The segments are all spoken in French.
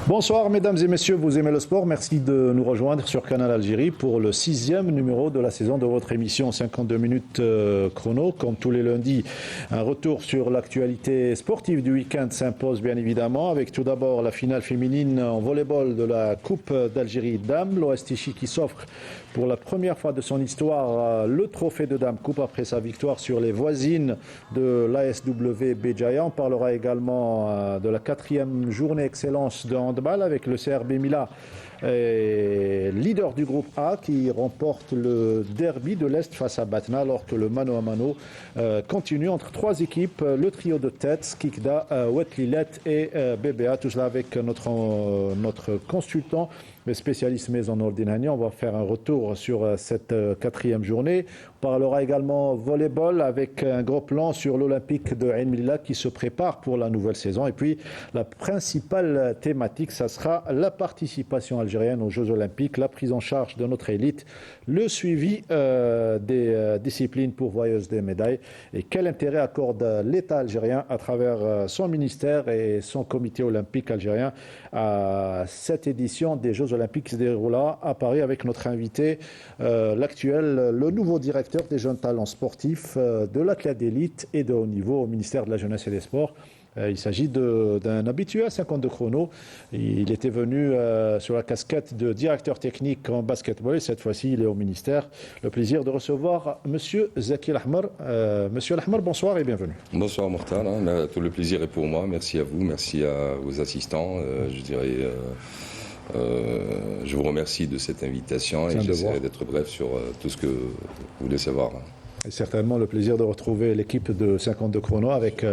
Bonsoir mesdames et messieurs, vous aimez le sport, merci de nous rejoindre sur Canal Algérie pour le 6e numéro de la saison de votre émission 52 minutes chrono. Comme tous les lundis, un retour sur l'actualité sportive du week-end s'impose bien évidemment, avec tout d'abord la finale féminine en volleyball de la Coupe d'Algérie Dames, l'OS Tichy qui s'offre pour la première fois de son histoire le trophée de Dame Coupe après sa victoire sur les voisines de l'ASW Béjaïa. On parlera également de la 4e journée excellence de handball avec le CRB Mila, leader du groupe A, qui remporte le derby de l'Est face à Batna, alors que le mano à mano continue entre 3 équipes, le trio de tête, Skikda, Wetlilet et BBA, tout cela avec notre consultant spécialiste maison Nordin Hani. On va faire un retour sur cette 4e journée. On parlera également volleyball avec un gros plan sur l'Olympique de Ain Melilla qui se prépare pour la nouvelle saison. Et puis la principale thématique, ça sera la participation algérienne aux Jeux Olympiques, la prise en charge de notre élite, le suivi des disciplines pourvoyeuses des médailles et quel intérêt accorde l'État algérien à travers son ministère et son comité olympique algérien à cette édition des Jeux Olympiques qui se déroulera à Paris avec notre invité, le nouveau directeur des jeunes talents sportifs de l'athlète d'élite et de haut niveau au ministère de la Jeunesse et des Sports. Il s'agit d'un habitué à 52 chrono. Il était venu sur la casquette de directeur technique en basketball et cette fois-ci il est au ministère. Le plaisir de recevoir Monsieur Zaki Lahmer. Monsieur Lahmer, bonsoir et bienvenue. Bonsoir Mortal, tout le plaisir est pour moi. Merci à vous, merci à vos assistants. Je vous remercie de cette invitation et j'essaierai d'être bref sur tout ce que vous voulez savoir. Et certainement le plaisir de retrouver l'équipe de 52 chrono avec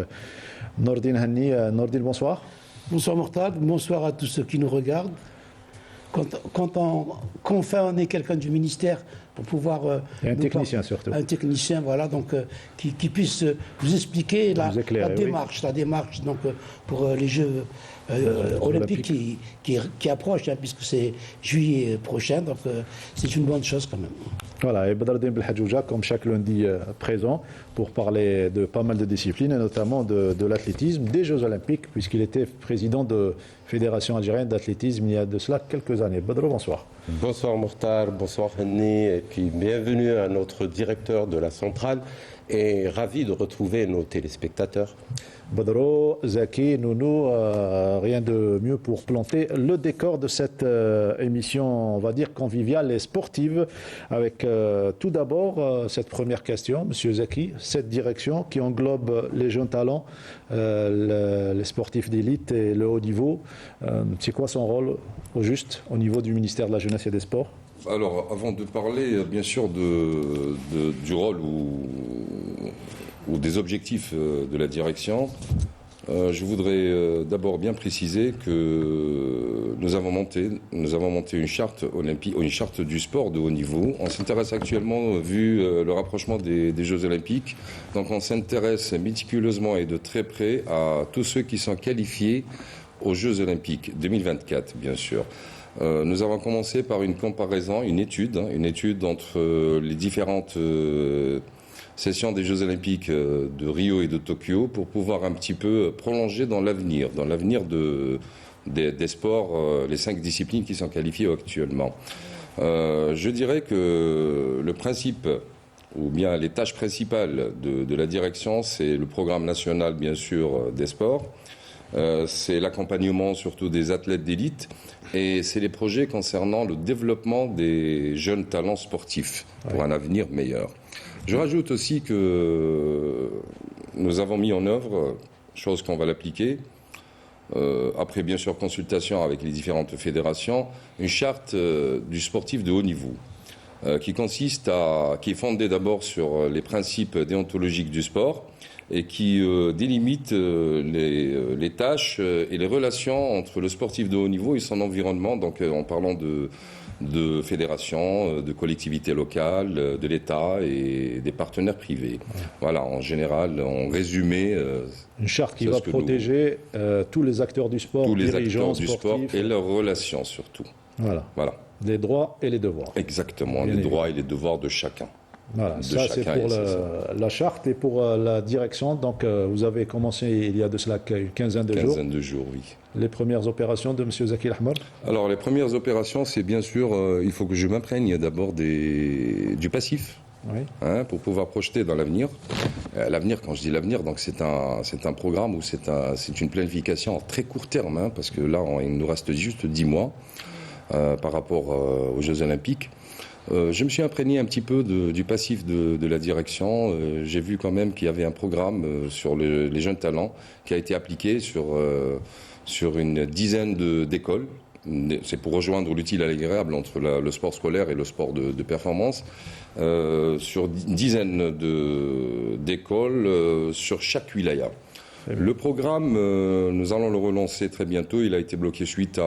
Nordin Hani. Nordin, bonsoir. Bonsoir Mortad, bonsoir à tous ceux qui nous regardent. Quand on est quelqu'un du ministère pour pouvoir... et un technicien surtout. Un technicien, voilà, donc qui puisse vous expliquer la démarche donc, pour les Jeux olympiques qui approchent, puisque c'est juillet prochain, donc c'est une bonne chose quand même. Voilà, et Badardine Belhadjouja, comme chaque lundi présent, pour parler de pas mal de disciplines, et notamment de l'athlétisme, des Jeux Olympiques, puisqu'il était président de Fédération algérienne d'athlétisme il y a de cela quelques années. Badro, bonsoir. Bonsoir Mortar, bonsoir Henni, et puis bienvenue à notre directeur de la centrale, et ravi de retrouver nos téléspectateurs. Badro, Zaki, Nounou, rien de mieux pour planter le décor de cette émission, on va dire, conviviale et sportive, avec tout d'abord cette première question, Monsieur Zaki, cette direction qui englobe les jeunes talents, les sportifs d'élite et le haut niveau, c'est quoi son rôle au juste au niveau du ministère de la Jeunesse et des Sports? Alors, avant de parler, bien sûr, du rôle ou des objectifs de la direction, je voudrais d'abord bien préciser que nous avons monté une charte olympique, une charte du sport de haut niveau. On s'intéresse actuellement, vu le rapprochement des Jeux olympiques, donc on s'intéresse méticuleusement et de très près à tous ceux qui sont qualifiés aux Jeux olympiques 2024, bien sûr. Nous avons commencé par une comparaison, une étude entre les différentes sessions des Jeux Olympiques de Rio et de Tokyo pour pouvoir un petit peu prolonger dans l'avenir des sports, les 5 disciplines qui sont qualifiées actuellement. Je dirais que le principe, ou bien les tâches principales de la direction, c'est le programme national, bien sûr, des sports. C'est l'accompagnement surtout des athlètes d'élite et c'est les projets concernant le développement des jeunes talents sportifs pour un avenir meilleur. Je rajoute aussi que nous avons mis en œuvre, chose qu'on va l'appliquer, après bien sûr consultation avec les différentes fédérations, une charte du sportif de haut niveau qui est fondée d'abord sur les principes déontologiques du sport et qui délimite les tâches et les relations entre le sportif de haut niveau et son environnement, donc en parlant de fédérations, de collectivités locales, de l'État et des partenaires privés. Voilà, en général, en résumé... une charte qui va protéger tous les acteurs du sport, tous les dirigeants, acteurs du sport et leurs relations surtout. Voilà. Les droits et les devoirs. Exactement, les droits et les devoirs de chacun. Voilà, de ça c'est chacun. pour la charte et pour la direction. Donc vous avez commencé il y a de cela une quinzaine de jours. Quinzaine de jours, oui. Les premières opérations de M. Zaki Al-Ahmar. Alors les premières opérations, c'est bien sûr, il faut que je m'imprègne d'abord du passif. Oui. Pour pouvoir projeter dans l'avenir. L'avenir, quand je dis l'avenir, donc c'est un programme ou c'est une planification à très court terme, parce que là, il nous reste juste 10 mois par rapport aux Jeux Olympiques. Je me suis imprégné un petit peu du passif de la direction. J'ai vu quand même qu'il y avait un programme sur les jeunes talents qui a été appliqué sur une dizaine d'écoles. C'est pour rejoindre l'utile à l'agréable entre le sport scolaire et le sport de performance. Sur une dizaine d'écoles sur chaque wilaya. Le programme, nous allons le relancer très bientôt. Il a été bloqué suite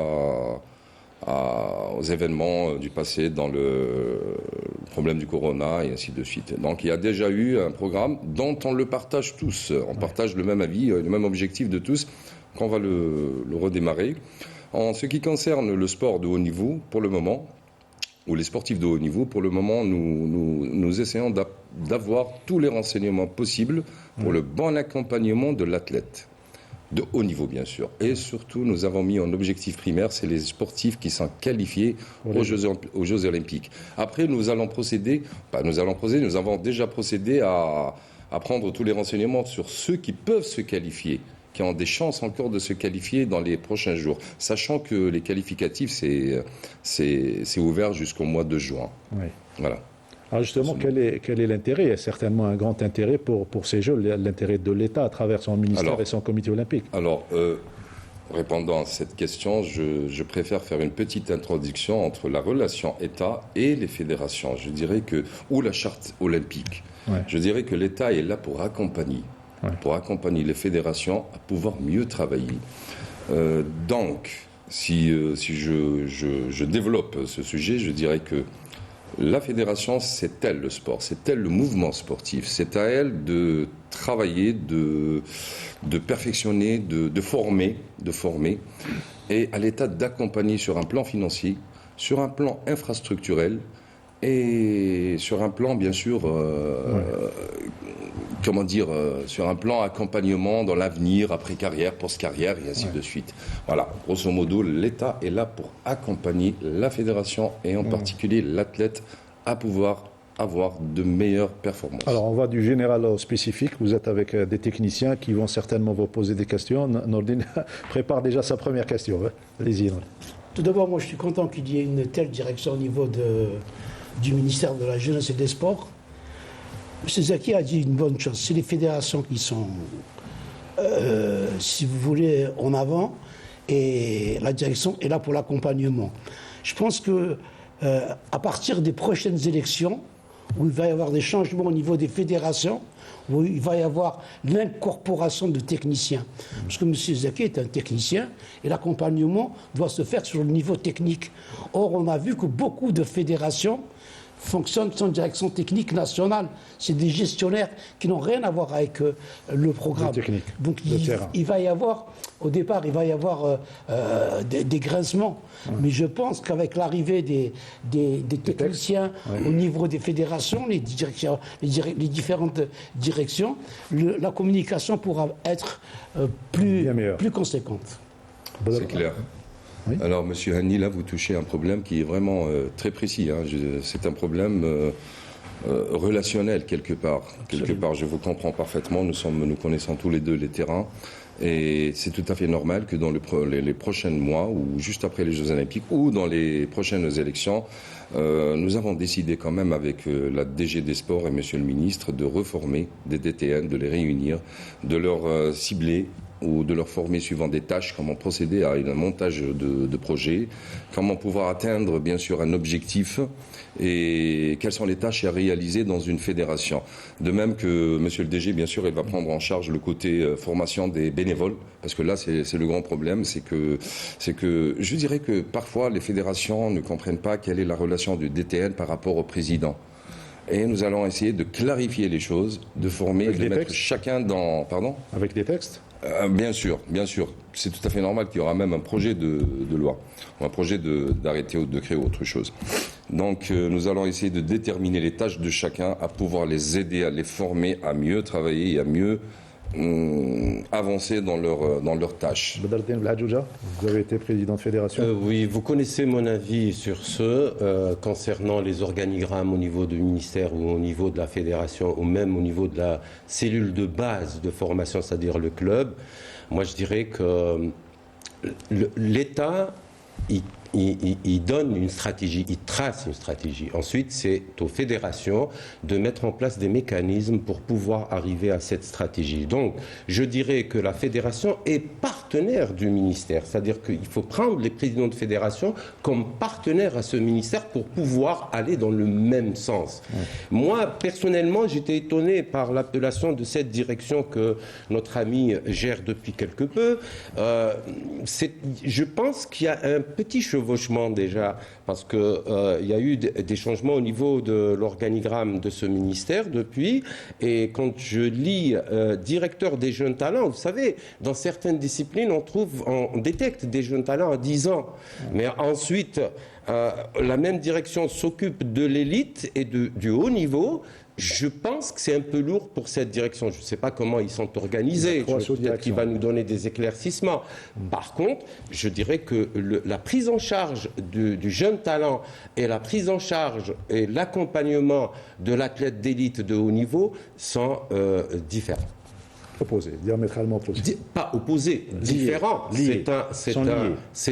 aux événements du passé dans le problème du corona et ainsi de suite. Donc il y a déjà eu un programme dont on le partage tous. On partage le même avis, le même objectif de tous, qu'on va le redémarrer. En ce qui concerne le sport de haut niveau, pour le moment, ou les sportifs de haut niveau, pour le moment, nous essayons d'avoir tous les renseignements possibles pour le bon accompagnement de l'athlète. De haut niveau, bien sûr. Et surtout, nous avons mis en objectif primaire, c'est les sportifs qui sont qualifiés aux Jeux Olympiques. Après, nous avons déjà procédé à prendre tous les renseignements sur ceux qui peuvent se qualifier, qui ont des chances encore de se qualifier dans les prochains jours, sachant que les qualificatifs, c'est ouvert jusqu'au mois de juin. Oui. Voilà. Alors justement, quel est l'intérêt? Il y a certainement un grand intérêt pour ces Jeux, l'intérêt de l'État à travers son ministère et son comité olympique. Alors, répondant à cette question, je préfère faire une petite introduction entre la relation État et les fédérations. Je dirais ou la charte olympique. Ouais. Je dirais que l'État est là pour accompagner. Ouais. Pour accompagner les fédérations à pouvoir mieux travailler. Donc, si je développe ce sujet, je dirais que la fédération, c'est elle le sport, c'est elle le mouvement sportif, c'est à elle de travailler, de perfectionner, de former, et à l'État d'accompagner sur un plan financier, sur un plan infrastructurel et sur un plan, bien sûr, sur un plan accompagnement dans l'avenir, après-carrière, post-carrière, et ainsi de suite. Voilà, grosso modo, l'État est là pour accompagner la fédération et en particulier l'athlète à pouvoir avoir de meilleures performances. Alors, on va du général au spécifique. Vous êtes avec des techniciens qui vont certainement vous poser des questions. Nordine prépare déjà sa première question. Allez-y. Tout d'abord, moi, je suis content qu'il y ait une telle direction au niveau du ministère de la Jeunesse et des Sports. M. Zaki a dit une bonne chose. C'est les fédérations qui sont, si vous voulez, en avant, et la direction est là pour l'accompagnement. Je pense que à partir des prochaines élections, où il va y avoir des changements au niveau des fédérations, où il va y avoir l'incorporation de techniciens. Parce que M. Zaki est un technicien et l'accompagnement doit se faire sur le niveau technique. Or, on a vu que beaucoup de fédérations fonctionnent sans direction technique nationale. C'est des gestionnaires qui n'ont rien à voir avec le programme. Donc il va y avoir, au départ, des grincements. Mais je pense qu'avec l'arrivée des techniciens au niveau des fédérations, les différentes directions, la communication pourra être plus conséquente. C'est clair. Oui. Alors, Monsieur Hani, là, vous touchez un problème qui est vraiment très précis. C'est un problème relationnel, quelque part. Quelque part, je vous comprends parfaitement. Nous connaissons tous les deux les terrains. Et c'est tout à fait normal que dans les prochains mois, ou juste après les Jeux Olympiques, ou dans les prochaines élections, nous avons décidé quand même avec la DG des Sports et Monsieur le Ministre de reformer des DTN, de les réunir, de leur cibler ou de leur former suivant des tâches, comment procéder à un montage de projet, comment pouvoir atteindre bien sûr un objectif et quelles sont les tâches à réaliser dans une fédération. De même que monsieur le DG, bien sûr, il va prendre en charge le côté formation des bénévoles, parce que là c'est le grand problème, c'est que je dirais que parfois les fédérations ne comprennent pas quelle est la relation du DTN par rapport au président. Et nous allons essayer de clarifier les choses, de former, Avec de des mettre textes chacun dans... Pardon ? Avec des textes? Bien sûr. C'est tout à fait normal qu'il y aura même un projet de loi, ou un projet d'arrêter ou de créer autre chose. Donc nous allons essayer de déterminer les tâches de chacun, à pouvoir les aider, à les former, à mieux travailler et à mieux avancer dans leurs tâches. Badardine Blhadjouja, vous avez été président de fédération. Oui, vous connaissez mon avis sur ce, concernant les organigrammes au niveau du ministère ou au niveau de la fédération ou même au niveau de la cellule de base de formation, c'est-à-dire le club. Moi, je dirais que l'État, il donne une stratégie, il trace une stratégie. Ensuite, c'est aux fédérations de mettre en place des mécanismes pour pouvoir arriver à cette stratégie. Donc, je dirais que la fédération est partenaire du ministère. C'est-à-dire qu'il faut prendre les présidents de fédération comme partenaires à ce ministère pour pouvoir aller dans le même sens. Ouais. Moi, personnellement, j'étais étonné par l'appellation de cette direction que notre ami gère depuis quelque peu. Je pense qu'il y a un petit chevauchement déjà, parce qu'il y a eu des changements au niveau de l'organigramme de ce ministère depuis, et quand je lis directeur des jeunes talents, vous savez, dans certaines disciplines, on détecte des jeunes talents à 10 ans, mais ensuite, la même direction s'occupe de l'élite et du haut niveau. Je pense que c'est un peu lourd pour cette direction. Je ne sais pas comment ils sont organisés. Peut-être qu'il va nous donner des éclaircissements. Par contre, je dirais que la prise en charge du jeune talent et la prise en charge et l'accompagnement de l'athlète d'élite de haut niveau sont différents. Opposés, diamétralement opposés. Pas opposés, différents. Liés. Ils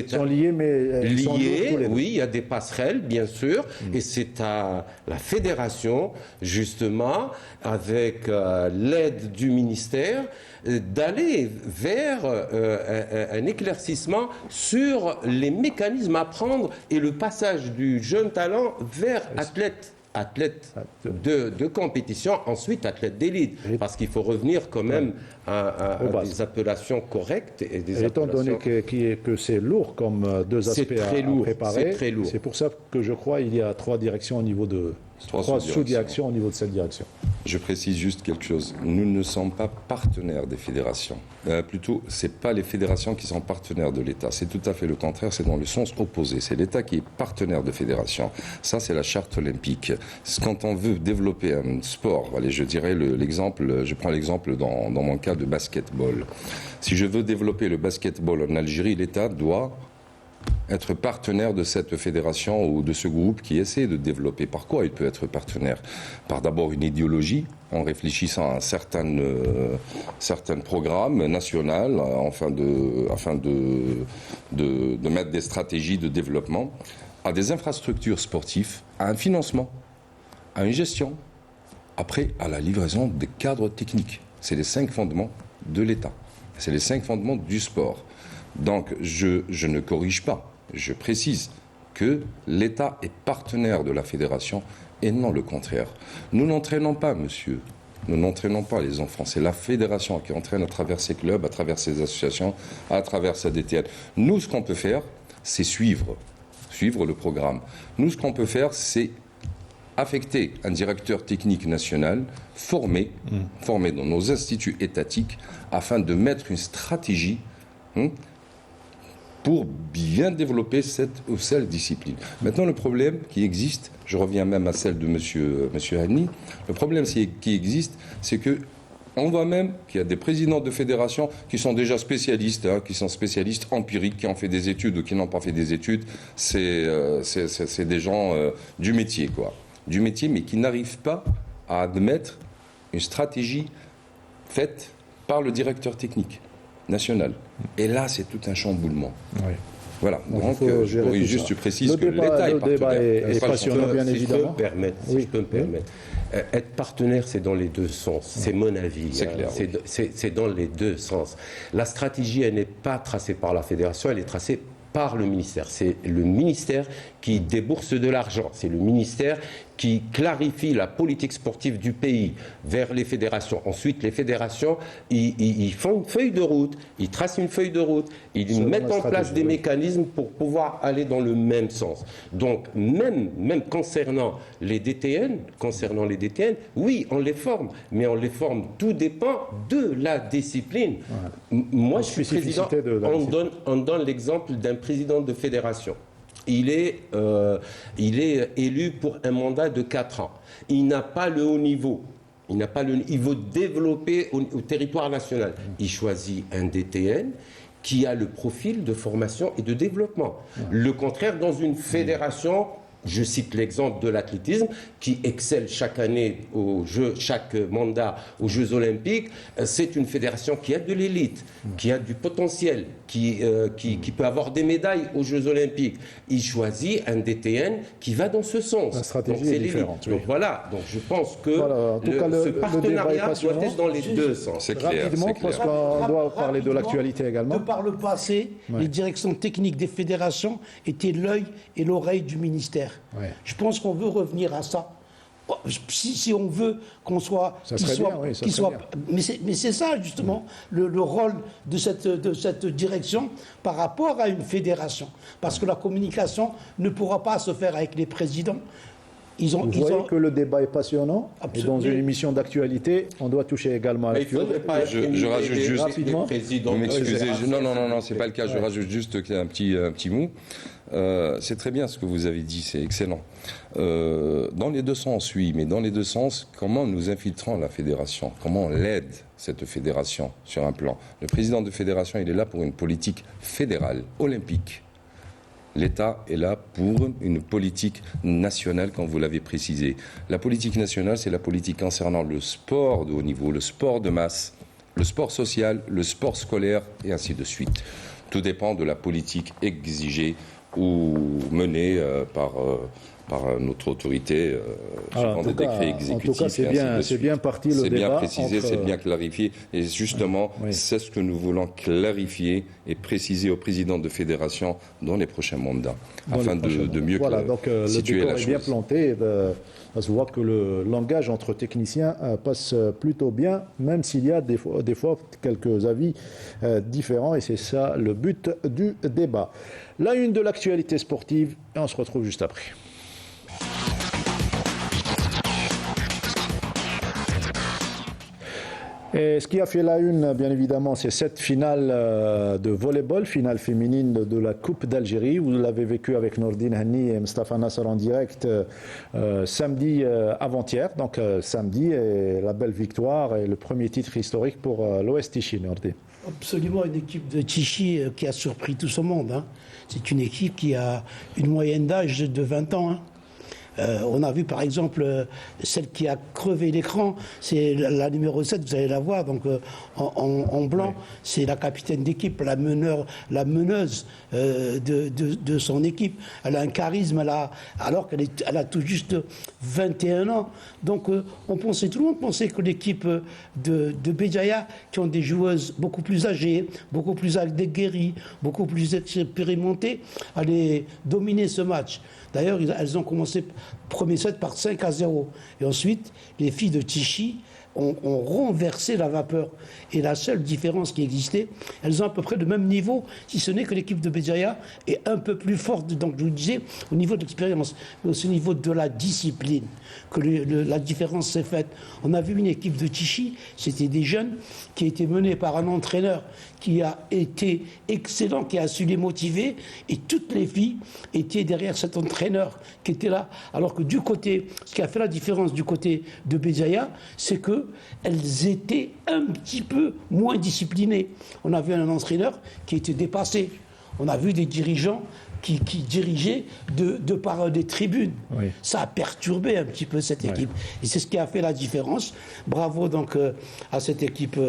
sont liés, mais liés, sont liés, oui, il y a des passerelles, bien sûr, et c'est à la fédération, justement, avec l'aide du ministère, d'aller vers un éclaircissement sur les mécanismes à prendre et le passage du jeune talent vers athlète de compétition, ensuite athlète d'élite, parce qu'il faut revenir quand même à des appellations correctes et des étant donné que c'est lourd comme deux aspects à préparer, c'est pour ça que je crois qu'il y a trois directions au niveau de trois sous-directions au niveau de cette direction. Je précise juste quelque chose. Nous ne sommes pas partenaires des fédérations. Plutôt, ce n'est pas les fédérations qui sont partenaires de l'État. C'est tout à fait le contraire, c'est dans le sens opposé. C'est l'État qui est partenaire de fédérations. Ça, c'est la charte olympique. Quand on veut développer un sport, allez, je dirais je prends l'exemple dans mon cas de basketball. Si je veux développer le basketball en Algérie, l'État doit être partenaire de cette fédération ou de ce groupe qui essaie de développer. Par quoi il peut être partenaire ? Par d'abord une idéologie, en réfléchissant à certains programmes nationaux afin de mettre des stratégies de développement, à des infrastructures sportives, à un financement, à une gestion, après à la livraison des cadres techniques. C'est les 5 fondements de l'État. C'est les 5 fondements du sport. Donc, je ne corrige pas, je précise que l'État est partenaire de la fédération et non le contraire. Nous n'entraînons pas, monsieur, nous n'entraînons pas les enfants. C'est la fédération qui entraîne à travers ses clubs, à travers ses associations, à travers sa DTN. Nous, ce qu'on peut faire, c'est suivre le programme. Nous, ce qu'on peut faire, c'est affecter un directeur technique national formé dans nos instituts étatiques afin de mettre une stratégie pour bien développer cette ou celle discipline. Maintenant, le problème qui existe, je reviens même à celle de monsieur Hani, le problème qui existe, c'est que on voit même qu'il y a des présidents de fédérations qui sont déjà spécialistes, qui sont spécialistes empiriques, qui ont fait des études ou qui n'ont pas fait des études. C'est des gens du métier, quoi. Du métier, mais qui n'arrivent pas à admettre une stratégie faite par le directeur technique national. Et là, c'est tout un chamboulement. Oui. Voilà. Donc, je corrige juste, tu précises que l'État est partenaire. Le débat est passionnant, bien évidemment. Si je peux me permettre. Être partenaire, c'est dans les deux sens. C'est mon avis. C'est clair. C'est dans les deux sens. La stratégie, elle n'est pas tracée par la fédération, elle est tracée par le ministère. C'est le ministère qui débourse de l'argent. C'est le ministère qui clarifie la politique sportive du pays vers les fédérations. Ensuite, les fédérations, ils font une feuille de route, ils tracent une feuille de route, ils mettent en place des mécanismes pour pouvoir aller dans le même sens. Donc, même concernant les DTN, oui, on les forme, mais on les forme, tout dépend de la discipline. Ouais. Moi, je suis président, on donne l'exemple d'un président de fédération. Il est élu pour un mandat de 4 ans. Il n'a pas le haut niveau. Il veut développer au territoire national. Il choisit un DTN qui a le profil de formation et de développement. Le contraire, dans une fédération, je cite l'exemple de l'athlétisme, qui excelle chaque année chaque mandat aux Jeux Olympiques. C'est une fédération qui a de l'élite, qui a du potentiel, qui peut avoir des médailles aux Jeux Olympiques. Il choisit un DTN qui va dans ce sens. La stratégie est différente. Oui. Donc voilà, donc je pense que ce partenariat doit être dans les deux sens. C'est clair. Rapidement, parce qu'on doit parler de l'actualité également. De par le passé, les directions techniques des fédérations étaient l'œil et l'oreille du ministère. Ouais. Je pense qu'on veut revenir à ça. Si on veut qu'on soit... Mais c'est ça, justement, le rôle de cette direction par rapport à une fédération. Parce que la communication ne pourra pas se faire avec les présidents. Vous voyez que le débat est passionnant. Absolument. Et dans une émission d'actualité, on doit toucher également à l'actualité. Je rajoute juste... Rapidement. Vous m'excusez. Non, c'est pas le cas. Je rajoute juste un petit mot. C'est très bien ce que vous avez dit, c'est excellent. Dans les deux sens, oui, mais dans les deux sens, comment nous infiltrons la fédération? Comment on l'aide, cette fédération, sur un plan? Le président de fédération, il est là pour une politique fédérale, olympique. L'État est là pour une politique nationale, comme vous l'avez précisé. La politique nationale, c'est la politique concernant le sport de haut niveau, le sport de masse, le sport social, le sport scolaire, et ainsi de suite. Tout dépend de la politique exigée ou menée par notre autorité, suivant des décrets exécutifs. En tout cas, c'est bien parti le débat. C'est bien précisé, c'est bien clarifié. Et justement, c'est ce que nous voulons clarifier et préciser au président de fédération dans les prochains mandats, afin de mieux situer la chose. Le décor est bien planté. Ça se voit que le langage entre techniciens passe plutôt bien, même s'il y a des fois quelques avis différents. Et c'est ça le but du débat. La une de l'actualité sportive, et on se retrouve juste après. Et ce qui a fait la une, bien évidemment, c'est cette finale de volleyball, finale féminine de la Coupe d'Algérie. Vous l'avez vécu avec Nordine Henni et Mustafa Nasser en direct samedi avant-hier. Donc samedi, et la belle victoire et le premier titre historique pour l'OS Tichy, Nordine. Absolument, une équipe de Tichy qui a surpris tout ce monde. Hein. C'est une équipe qui a une moyenne d'âge de 20 ans. Hein. On a vu par exemple celle qui a crevé l'écran, c'est la numéro 7, vous allez la voir, donc en blanc, c'est la capitaine d'équipe, la meneuse de son équipe. Elle a un charisme, alors qu'elle a tout juste 21 ans. Donc tout le monde pensait que l'équipe de Béjaïa, qui ont des joueuses beaucoup plus âgées, beaucoup plus aguerries, beaucoup plus expérimentées, allait dominer ce match. D'ailleurs, elles ont commencé premier set par 5-0. Et ensuite, les filles de Tichy ont renversé la vapeur. Et la seule différence qui existait, elles ont à peu près le même niveau, si ce n'est que l'équipe de Béjaïa est un peu plus forte, donc je vous disais, au niveau de l'expérience, mais aussi au niveau de la discipline, que la différence s'est faite. On a vu une équipe de Tichy, c'était des jeunes qui étaient menés par un entraîneur qui a été excellent, qui a su les motiver, et toutes les filles étaient derrière cet entraîneur qui était là. Alors que du côté, ce qui a fait la différence du côté de Béjaïa, c'est qu'elles étaient un petit peu moins disciplinées. On a vu un entraîneur qui était dépassé. On a vu des dirigeants qui dirigeaient de par des tribunes. Oui. Ça a perturbé un petit peu cette équipe. Et c'est ce qui a fait la différence. Bravo donc à cette équipe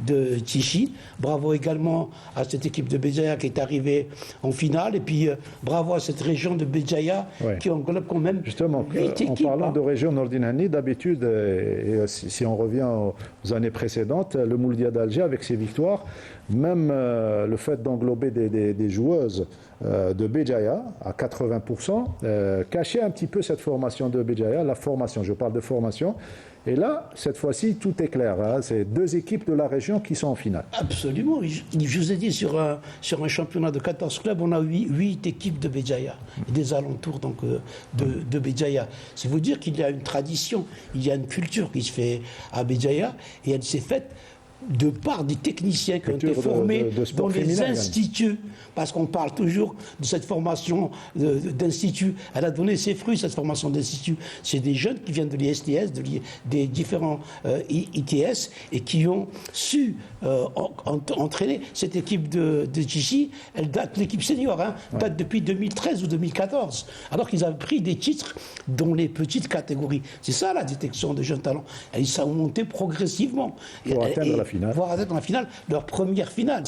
de Tichy. Bravo également à cette équipe de Béjaïa qui est arrivée en finale. Et puis bravo à cette région de Béjaïa qui englobe quand même. Justement, en parlant de région Nordine Henni, d'habitude, et si on revient aux années précédentes, le Mouldia d'Alger avec ses victoires, même le fait d'englober des joueuses de Béjaïa à 80%, cachait un petit peu cette formation de Béjaïa, la formation, je parle de formation. Et là, cette fois-ci, tout est clair. Hein. C'est 2 équipes de la région qui sont en finale. Absolument. Je vous ai dit, sur un championnat de 14 clubs, on a 8 équipes de Béjaïa, des alentours donc, de Béjaïa. C'est vous dire qu'il y a une tradition, il y a une culture qui se fait à Béjaïa, et elle s'est faite de part des techniciens qui ont été formés dans les instituts, parce qu'on parle toujours de cette formation d'institut. Elle a donné ses fruits, cette formation d'institut. C'est des jeunes qui viennent de l'ISTS, des différents ITS, et qui ont su entraîner cette équipe de Chichi. Elle date, l'équipe senior, date depuis 2013 ou 2014, alors qu'ils avaient pris des titres dans les petites catégories. C'est ça la détection de jeunes talents. Et ils sont montés progressivement. Pour atteindre la finale. Voire atteindre la finale, leur première finale.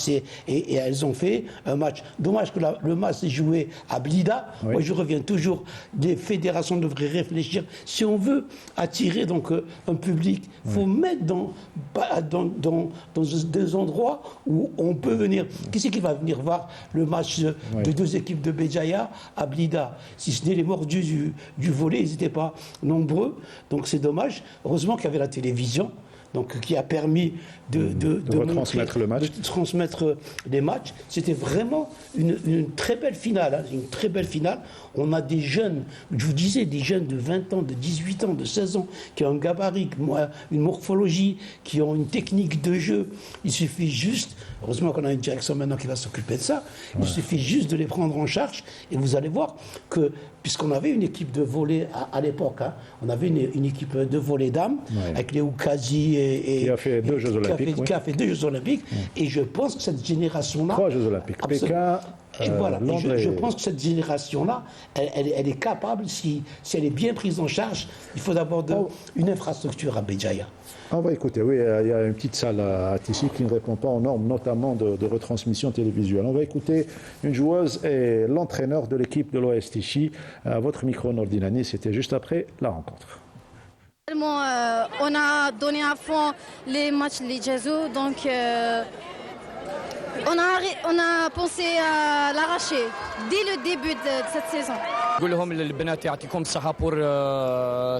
Et elles ont fait un match. Dommage que le match s'est joué à Blida. Oui. Moi, je reviens toujours. Les fédérations devraient réfléchir. Si on veut attirer donc un public, il faut mettre dans des endroits où on peut venir. Qui c'est qui va venir voir le match de 2 équipes de Béjaïa à Blida? Si ce n'est les mordus du volley, ils n'étaient pas nombreux. Donc c'est dommage. Heureusement qu'il y avait la télévision. Donc, qui a permis de retransmettre le match. De transmettre les matchs. C'était vraiment une très belle finale. Une très belle finale. On a des jeunes, je vous disais, des jeunes de 20 ans, de 18 ans, de 16 ans, qui ont un gabarit, une morphologie, qui ont une technique de jeu. Il suffit juste, heureusement qu'on a une direction maintenant qui va s'occuper de ça, il suffit juste de les prendre en charge et vous allez voir que, puisqu'on avait une équipe de volley à l'époque, on avait une équipe de volley dames, avec les Oukazi qui a fait 2 Jeux Olympiques. Qui a fait 2 Jeux Olympiques. Et je pense que cette génération-là... 3 Jeux Olympiques. Pékin, et voilà. Je pense que cette génération-là, elle est capable, si elle est bien prise en charge, il faut d'abord une infrastructure à Béjaïa. On va écouter, oui, il y a une petite salle à Tichy qui ne répond pas aux normes, notamment de retransmission télévisuelle. On va écouter une joueuse et l'entraîneur de l'équipe de l'OS Tichy. À votre micro, Nordinani, c'était juste après la rencontre. On a donné à fond les matchs les Jésus, donc on a pensé à l'arracher dès le début de cette saison. نقول لهم البنات يعطيكم الصحة pour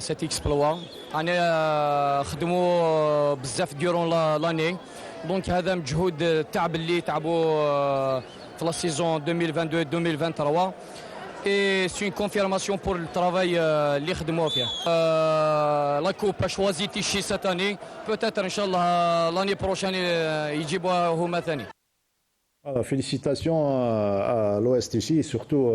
cet exploit. أنا خدموا بزاف durant l'année. Donc هذا مجهود التعب اللي تعبوا في la saison 2022-2023. Et c'est une confirmation pour le travail اللي خدموا فيه. La coupe a choisi Tichy cette année. Peut-être إن شاء الله l'année prochaine يجيبوها هما ثاني. Félicitations à l'OS Tichy et surtout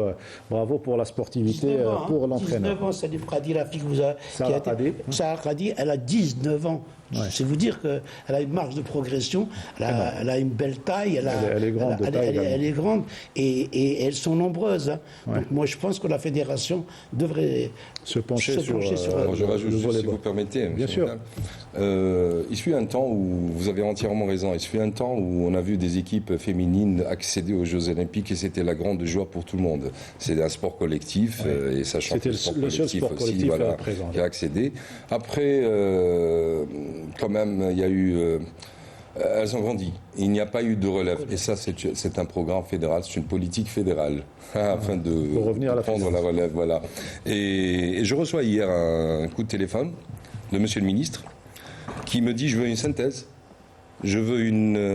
bravo pour la sportivité, pour l'entraîneur. 19 ans, c'est la fille que vous avez. Sarah Khadi, elle a 19 ans. Ouais. C'est vous dire qu'elle a une marge de progression, elle a une belle taille, elle est grande. Elle est grande et elles sont nombreuses. Hein. Ouais. Donc moi je pense que la fédération devrait se pencher sur je rajoute juste, si vous permettez. Bien sûr. Il fut un temps où, vous avez entièrement raison, il fut un temps où on a vu des équipes féminines accéder aux Jeux Olympiques et c'était la grande joie pour tout le monde. C'est un sport collectif et sachant que le seul sport collectif présent, qui a accédé. Après, quand même, il y a eu... elles ont grandi. Il n'y a pas eu de relève. Et ça, c'est un programme fédéral, c'est une politique fédérale, afin de prendre la relève. Voilà. Et je reçois hier un coup de téléphone de monsieur le ministre qui me dit, je veux une synthèse, je veux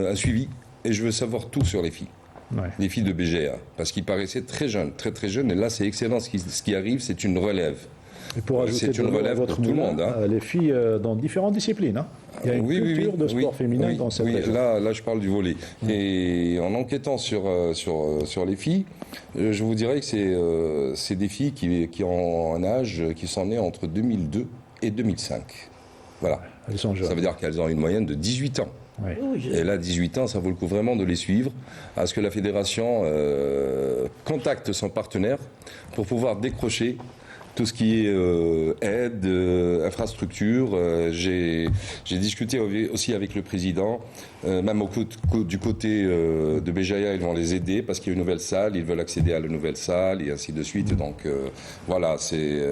un suivi, et je veux savoir tout sur les filles. Ouais. Les filles de BGA. Parce qu'ils paraissaient très jeunes, très très jeunes. Et là, c'est excellent. Ce qui arrive, c'est une relève. Et pour ajouter c'est une relève pour tout le monde. Hein. Les filles dans différentes disciplines. Hein. Il y a une culture de sport féminin dans cette région. Là, je parle du volley. Et en enquêtant sur les filles, je vous dirais que c'est des filles qui ont un âge qui sont nées entre 2002 et 2005. Voilà. Elles sont jeunes. Ça veut dire qu'elles ont une moyenne de 18 ans. Oui. Et là, 18 ans, ça vaut le coup vraiment de les suivre, à ce que la fédération contacte son partenaire pour pouvoir décrocher tout ce qui est aide, infrastructure. J'ai discuté aussi avec le président, même du côté de Béjaïa, ils vont les aider parce qu'il y a une nouvelle salle, ils veulent accéder à la nouvelle salle et ainsi de suite. Donc voilà, c'est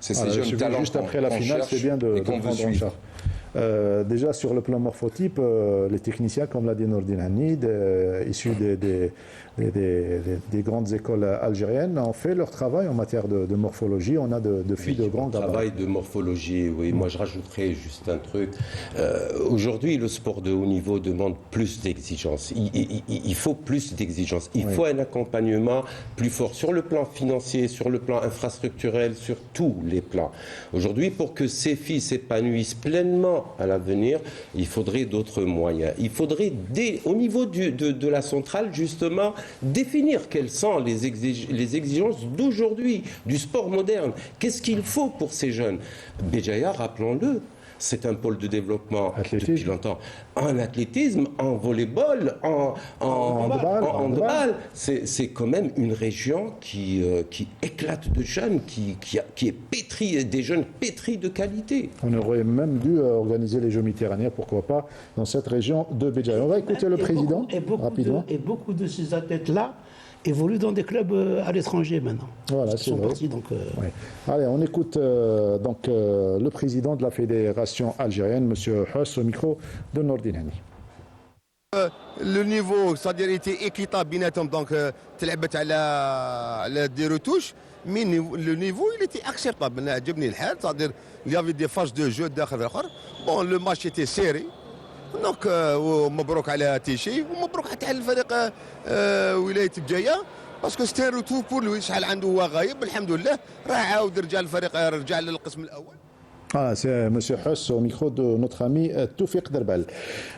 ces jeunes talents juste après la finale, c'est bien de prendre en charge. Déjà sur le plan morphotype, les techniciens, comme l'a dit Nordine Hanid, issus des grandes écoles algériennes, ont fait leur travail en matière de morphologie. On a de filles de grands gabarits. Travail de morphologie, oui. Moi, je rajouterais juste un truc. Aujourd'hui, le sport de haut niveau demande plus d'exigences. Il faut plus d'exigences. Il faut un accompagnement plus fort sur le plan financier, sur le plan infrastructurel, sur tous les plans. Aujourd'hui, pour que ces filles s'épanouissent pleinement à l'avenir, il faudrait d'autres moyens. Il faudrait, au niveau de la centrale, justement, définir quelles sont les exigences d'aujourd'hui, du sport moderne. Qu'est-ce qu'il faut pour ces jeunes? Béjaïa, rappelons-le, c'est un pôle de développement depuis longtemps. En athlétisme, en volleyball, en handball, c'est quand même une région qui éclate de jeunes, qui est pétrie, des jeunes pétris de qualité. On aurait même dû organiser les Jeux méditerranéens, pourquoi pas, dans cette région de Béjaïa. On va écouter le président rapidement. Et beaucoup de ces athlètes-là évoluent dans des clubs à l'étranger maintenant. Voilà, c'est vrai. Ouais. Allez, on écoute le président de la fédération algérienne, M. Huss, au micro de Nordine Hani. Le niveau, c'est-à-dire était équitable بيناتهم donc تلعبت على des retouches, mais le niveau il était acceptable. انا عجبني الحال, c'est-à-dire il y avait des phases de jeu داخل الاخر. Bon, le match était serré. دونك مبروك على تيشي ومبروك حتى على الفريق ولايه بجايه باسكو ستي روتو بور لوي شحال عنده هو غايب الحمد لله راه عاود رجع الفريق رجع للقسم الاول. Ah, c'est M. Huss au micro de notre ami Toufik Derbel.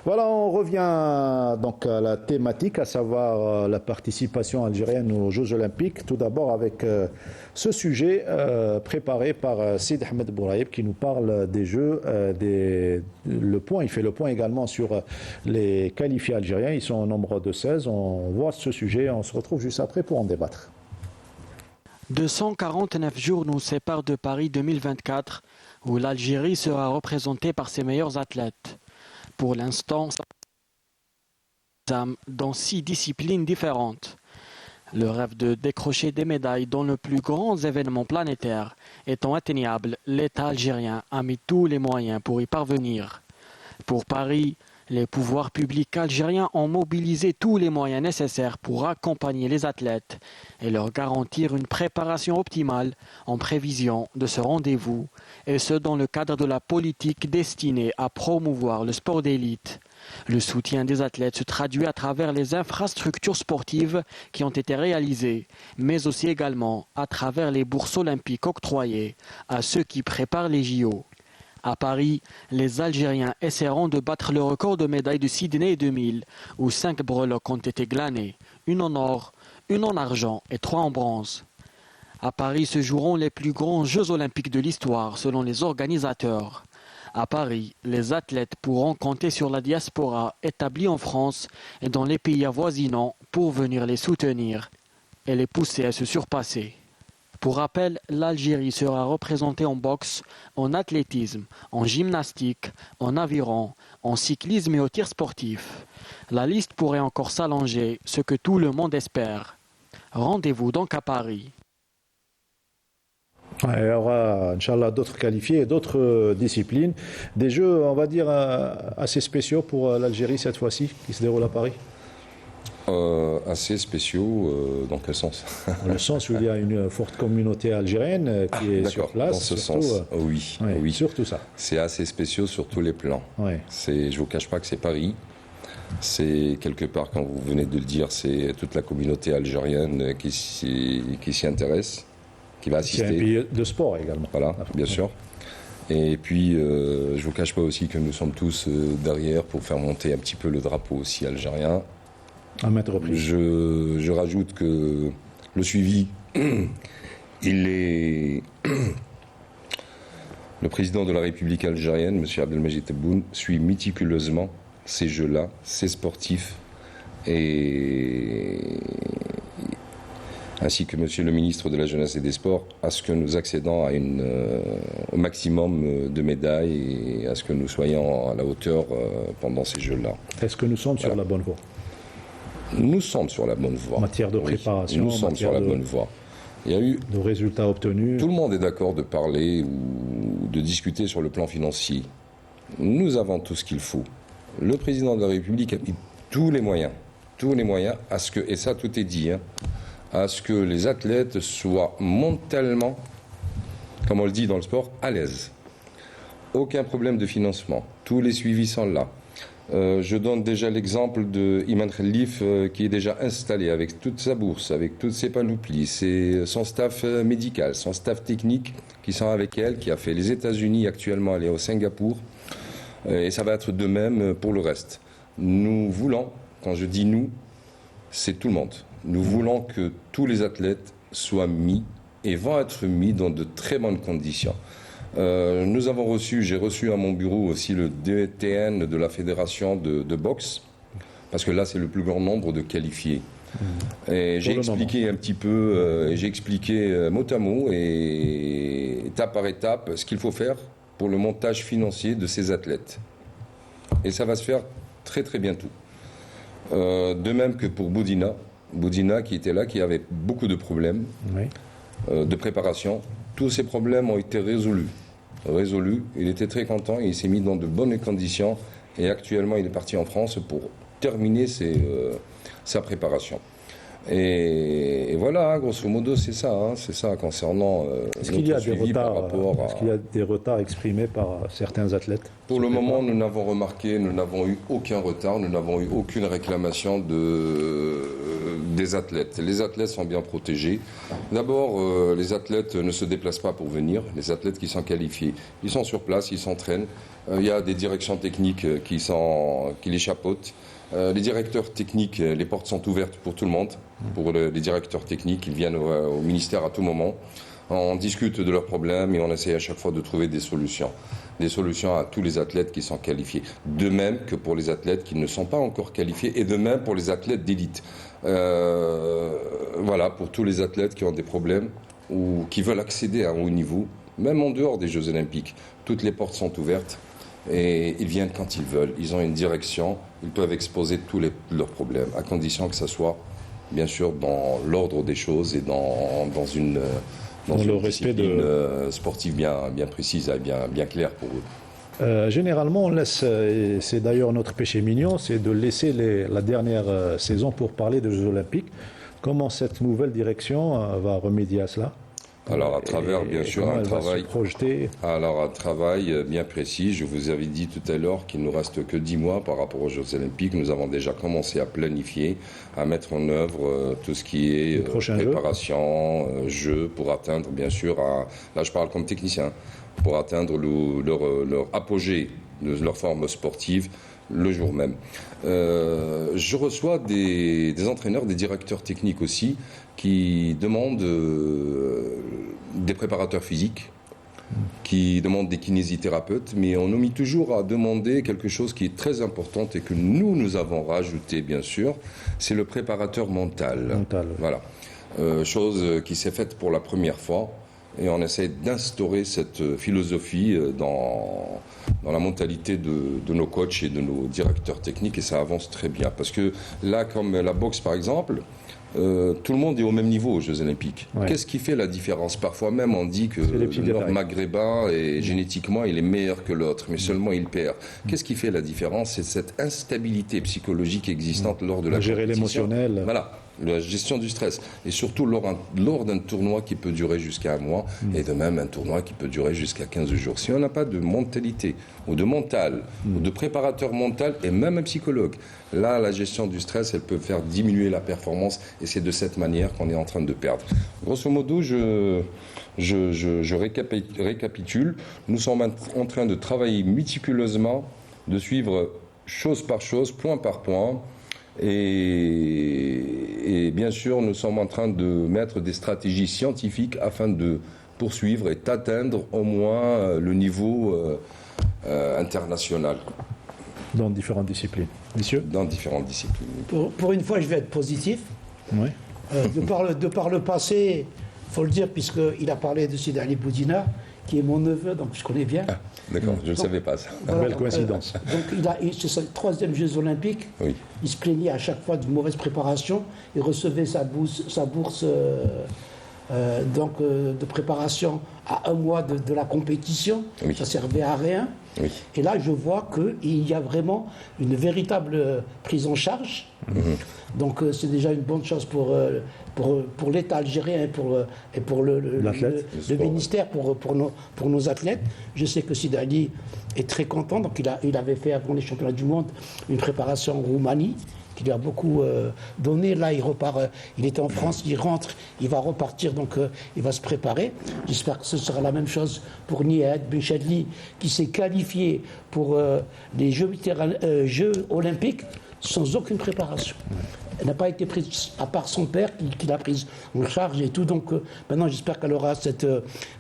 Voilà, on revient donc à la thématique, à savoir la participation algérienne aux Jeux Olympiques. Tout d'abord avec ce sujet préparé par Sid Ahmed Bouraïb qui nous parle des Jeux. Il fait le point également sur les qualifiés algériens. Ils sont au nombre de 16. On voit ce sujet. On se retrouve juste après pour en débattre. 249 jours nous séparent de Paris 2024, où l'Algérie sera représentée par ses meilleurs athlètes. Pour l'instant, dans 6 disciplines différentes. Le rêve de décrocher des médailles dans le plus grand événement planétaire étant atteignable, l'État algérien a mis tous les moyens pour y parvenir. Pour Paris, les pouvoirs publics algériens ont mobilisé tous les moyens nécessaires pour accompagner les athlètes et leur garantir une préparation optimale en prévision de ce rendez-vous, et ce dans le cadre de la politique destinée à promouvoir le sport d'élite. Le soutien des athlètes se traduit à travers les infrastructures sportives qui ont été réalisées, mais aussi également à travers les bourses olympiques octroyées à ceux qui préparent les JO. À Paris, les Algériens essaieront de battre le record de médailles de Sydney 2000, où 5 breloques ont été glanées, une en or, une en argent et 3 en bronze. À Paris se joueront les plus grands Jeux olympiques de l'histoire, selon les organisateurs. À Paris, les athlètes pourront compter sur la diaspora établie en France et dans les pays avoisinants pour venir les soutenir et les pousser à se surpasser. Pour rappel, l'Algérie sera représentée en boxe, en athlétisme, en gymnastique, en aviron, en cyclisme et au tir sportif. La liste pourrait encore s'allonger, ce que tout le monde espère. Rendez-vous donc à Paris. Il y aura, Inch'Allah, d'autres qualifiés et d'autres disciplines. Des jeux, on va dire, assez spéciaux pour l'Algérie cette fois-ci, qui se déroulent à Paris. Assez spéciaux, dans quel sens? Dans le sens où il y a une forte communauté algérienne qui est sur place. Dans ce surtout, sens, oui, oui. Surtout ça. C'est assez spéciaux sur tous les plans. Ouais. Je ne vous cache pas que c'est Paris. C'est quelque part, quand vous venez de le dire, c'est toute la communauté algérienne qui s'y intéresse, qui va assister. C'est un pays de sport également. Voilà, bien sûr. Et puis, je ne vous cache pas aussi que nous sommes tous derrière pour faire monter un petit peu le drapeau aussi algérien. À maintes reprises. Je rajoute que le suivi, il est... Le président de la République algérienne, M. Abdelmajid Tebboune, suit méticuleusement ces jeux-là, ces sportifs, et ainsi que M. le ministre de la Jeunesse et des Sports, à ce que nous accédons à au maximum de médailles et à ce que nous soyons à la hauteur pendant ces jeux-là. Est-ce que nous sommes sur la bonne voie? Nous sommes sur la bonne voie. En matière de préparation, nous sommes sur la bonne voie. Il y a eu de résultats obtenus. Tout le monde est d'accord de parler ou de discuter sur le plan financier. nous avons tout ce qu'il faut. Le président de la République a mis tous les moyens à ce que, et ça tout est dit, à ce que les athlètes soient mentalement, comme on le dit dans le sport, à l'aise. Aucun problème de financement. Tous les suivis sont là. Je donne déjà l'exemple de Iman Khalif qui est déjà installé avec toute sa bourse, avec toutes ses panoplies, son staff médical, son staff technique qui sont avec elle, qui a fait les États-Unis actuellement, elle est au Singapour. Et ça va être de même pour le reste. Nous voulons, quand je dis nous, c'est tout le monde. Nous voulons que tous les athlètes soient mis et vont être mis dans de très bonnes conditions. J'ai reçu à mon bureau aussi le DTN de la fédération de boxe, parce que là c'est le plus grand nombre de qualifiés. Et j'ai expliqué un petit peu, j'ai expliqué mot à mot et étape par étape ce qu'il faut faire pour le montage financier de ces athlètes. Et ça va se faire très très bientôt. De même que pour Boudina qui était là, qui avait beaucoup de problèmes de préparation. Tous ces problèmes ont été résolus. Il était très content, il s'est mis dans de bonnes conditions et actuellement il est parti en France pour terminer sa préparation. Et voilà, grosso modo, c'est ça concernant Est-ce qu'il y a des suivi retards, par rapport à... Est-ce qu'il y a des retards exprimés par certains athlètes? Pour le moment, nous n'avons remarqué, nous n'avons eu aucun retard, nous n'avons eu aucune réclamation des athlètes. Les athlètes sont bien protégés. D'abord, les athlètes ne se déplacent pas pour venir. Les athlètes qui sont qualifiés, ils sont sur place, ils s'entraînent. Il y a des directions techniques qui les chapeautent. Les directeurs techniques, les portes sont ouvertes pour tout le monde. Pour les directeurs techniques, ils viennent au ministère à tout moment. On discute de leurs problèmes et on essaie à chaque fois de trouver des solutions à tous les athlètes qui sont qualifiés. De même que pour les athlètes qui ne sont pas encore qualifiés et de même pour les athlètes d'élite. Voilà, pour tous les athlètes qui ont des problèmes ou qui veulent accéder à un haut niveau, même en dehors des Jeux Olympiques. Toutes les portes sont ouvertes et ils viennent quand ils veulent. Ils ont une direction, ils peuvent exposer tous leurs problèmes, à condition que ça soit, bien sûr, dans l'ordre des choses et dans une discipline sportive bien précise et bien claire pour eux. Généralement, on laisse, et c'est d'ailleurs notre péché mignon, c'est de laisser la dernière saison pour parler des Jeux Olympiques. Comment cette nouvelle direction va remédier à cela ? Alors, à travers, bien sûr, un travail bien précis. Je vous avais dit tout à l'heure qu'il ne nous reste que 10 mois par rapport aux Jeux Olympiques. Nous avons déjà commencé à planifier, à mettre en œuvre tout ce qui est préparation, jeux, pour atteindre, bien sûr, là je parle comme technicien, pour atteindre leur apogée de leur forme sportive le jour même. Je reçois des entraîneurs, des directeurs techniques aussi, qui demandent des préparateurs physiques, qui demandent des kinésithérapeutes, mais on omet toujours à demander quelque chose qui est très important et que nous avons rajouté, bien sûr, c'est le préparateur mental. Voilà. Chose qui s'est faite pour la première fois. Et on essaie d'instaurer cette philosophie dans la mentalité de nos coachs et de nos directeurs techniques, et ça avance très bien. Parce que là, comme la boxe par exemple, tout le monde est au même niveau aux Jeux Olympiques. Ouais. Qu'est-ce qui fait la différence? Parfois même on dit que le Nord maghrébin est génétiquement il est meilleur que l'autre, mais seulement il perd. Qu'est-ce qui fait la différence? C'est cette instabilité psychologique existante lors de la compétition. Gérer l'émotionnel. Voilà. La gestion du stress, et surtout lors d'un tournoi qui peut durer jusqu'à 1 mois, et de même un tournoi qui peut durer jusqu'à 15 jours. Si on n'a pas de mentalité, ou de mental, ou de préparateur mental, et même un psychologue, là, la gestion du stress, elle peut faire diminuer la performance, et c'est de cette manière qu'on est en train de perdre. Grosso modo, je récapitule. Nous sommes en train de travailler méticuleusement, de suivre chose par chose, point par point, et bien sûr, nous sommes en train de mettre des stratégies scientifiques afin de poursuivre et d'atteindre au moins le niveau international. Dans différentes disciplines. Messieurs ? Dans différentes disciplines. Pour une fois, je vais être positif. Oui. De par le passé, il faut le dire, puisqu'il a parlé de Sidi Ali Boudina, qui est mon neveu, donc je connais bien. Ah, d'accord, je ne savais pas ça. Voilà, belle coïncidence. C'est ses 3e Jeux Olympiques. Oui. Il se plaignait à chaque fois d'une mauvaise préparation. Il recevait sa bourse de préparation à 1 mois de la compétition. Oui. Ça servait à rien. Oui. Et là, je vois qu'il y a vraiment une véritable prise en charge. Donc, c'est déjà une bonne chose pour l'État algérien et pour le ministère, pour nos athlètes. Je sais que Sid Ali est très content. Donc, il avait fait avant les championnats du monde une préparation en Roumanie qui lui a beaucoup donné. Là, il repart, il était en France, il rentre, il va repartir, donc il va se préparer. J'espère que ce sera la même chose pour Nihat Benchadli, qui s'est qualifié pour les Jeux olympiques sans aucune préparation. Elle n'a pas été prise, à part son père qui l'a prise en charge et tout. Donc maintenant, j'espère qu'elle aura cette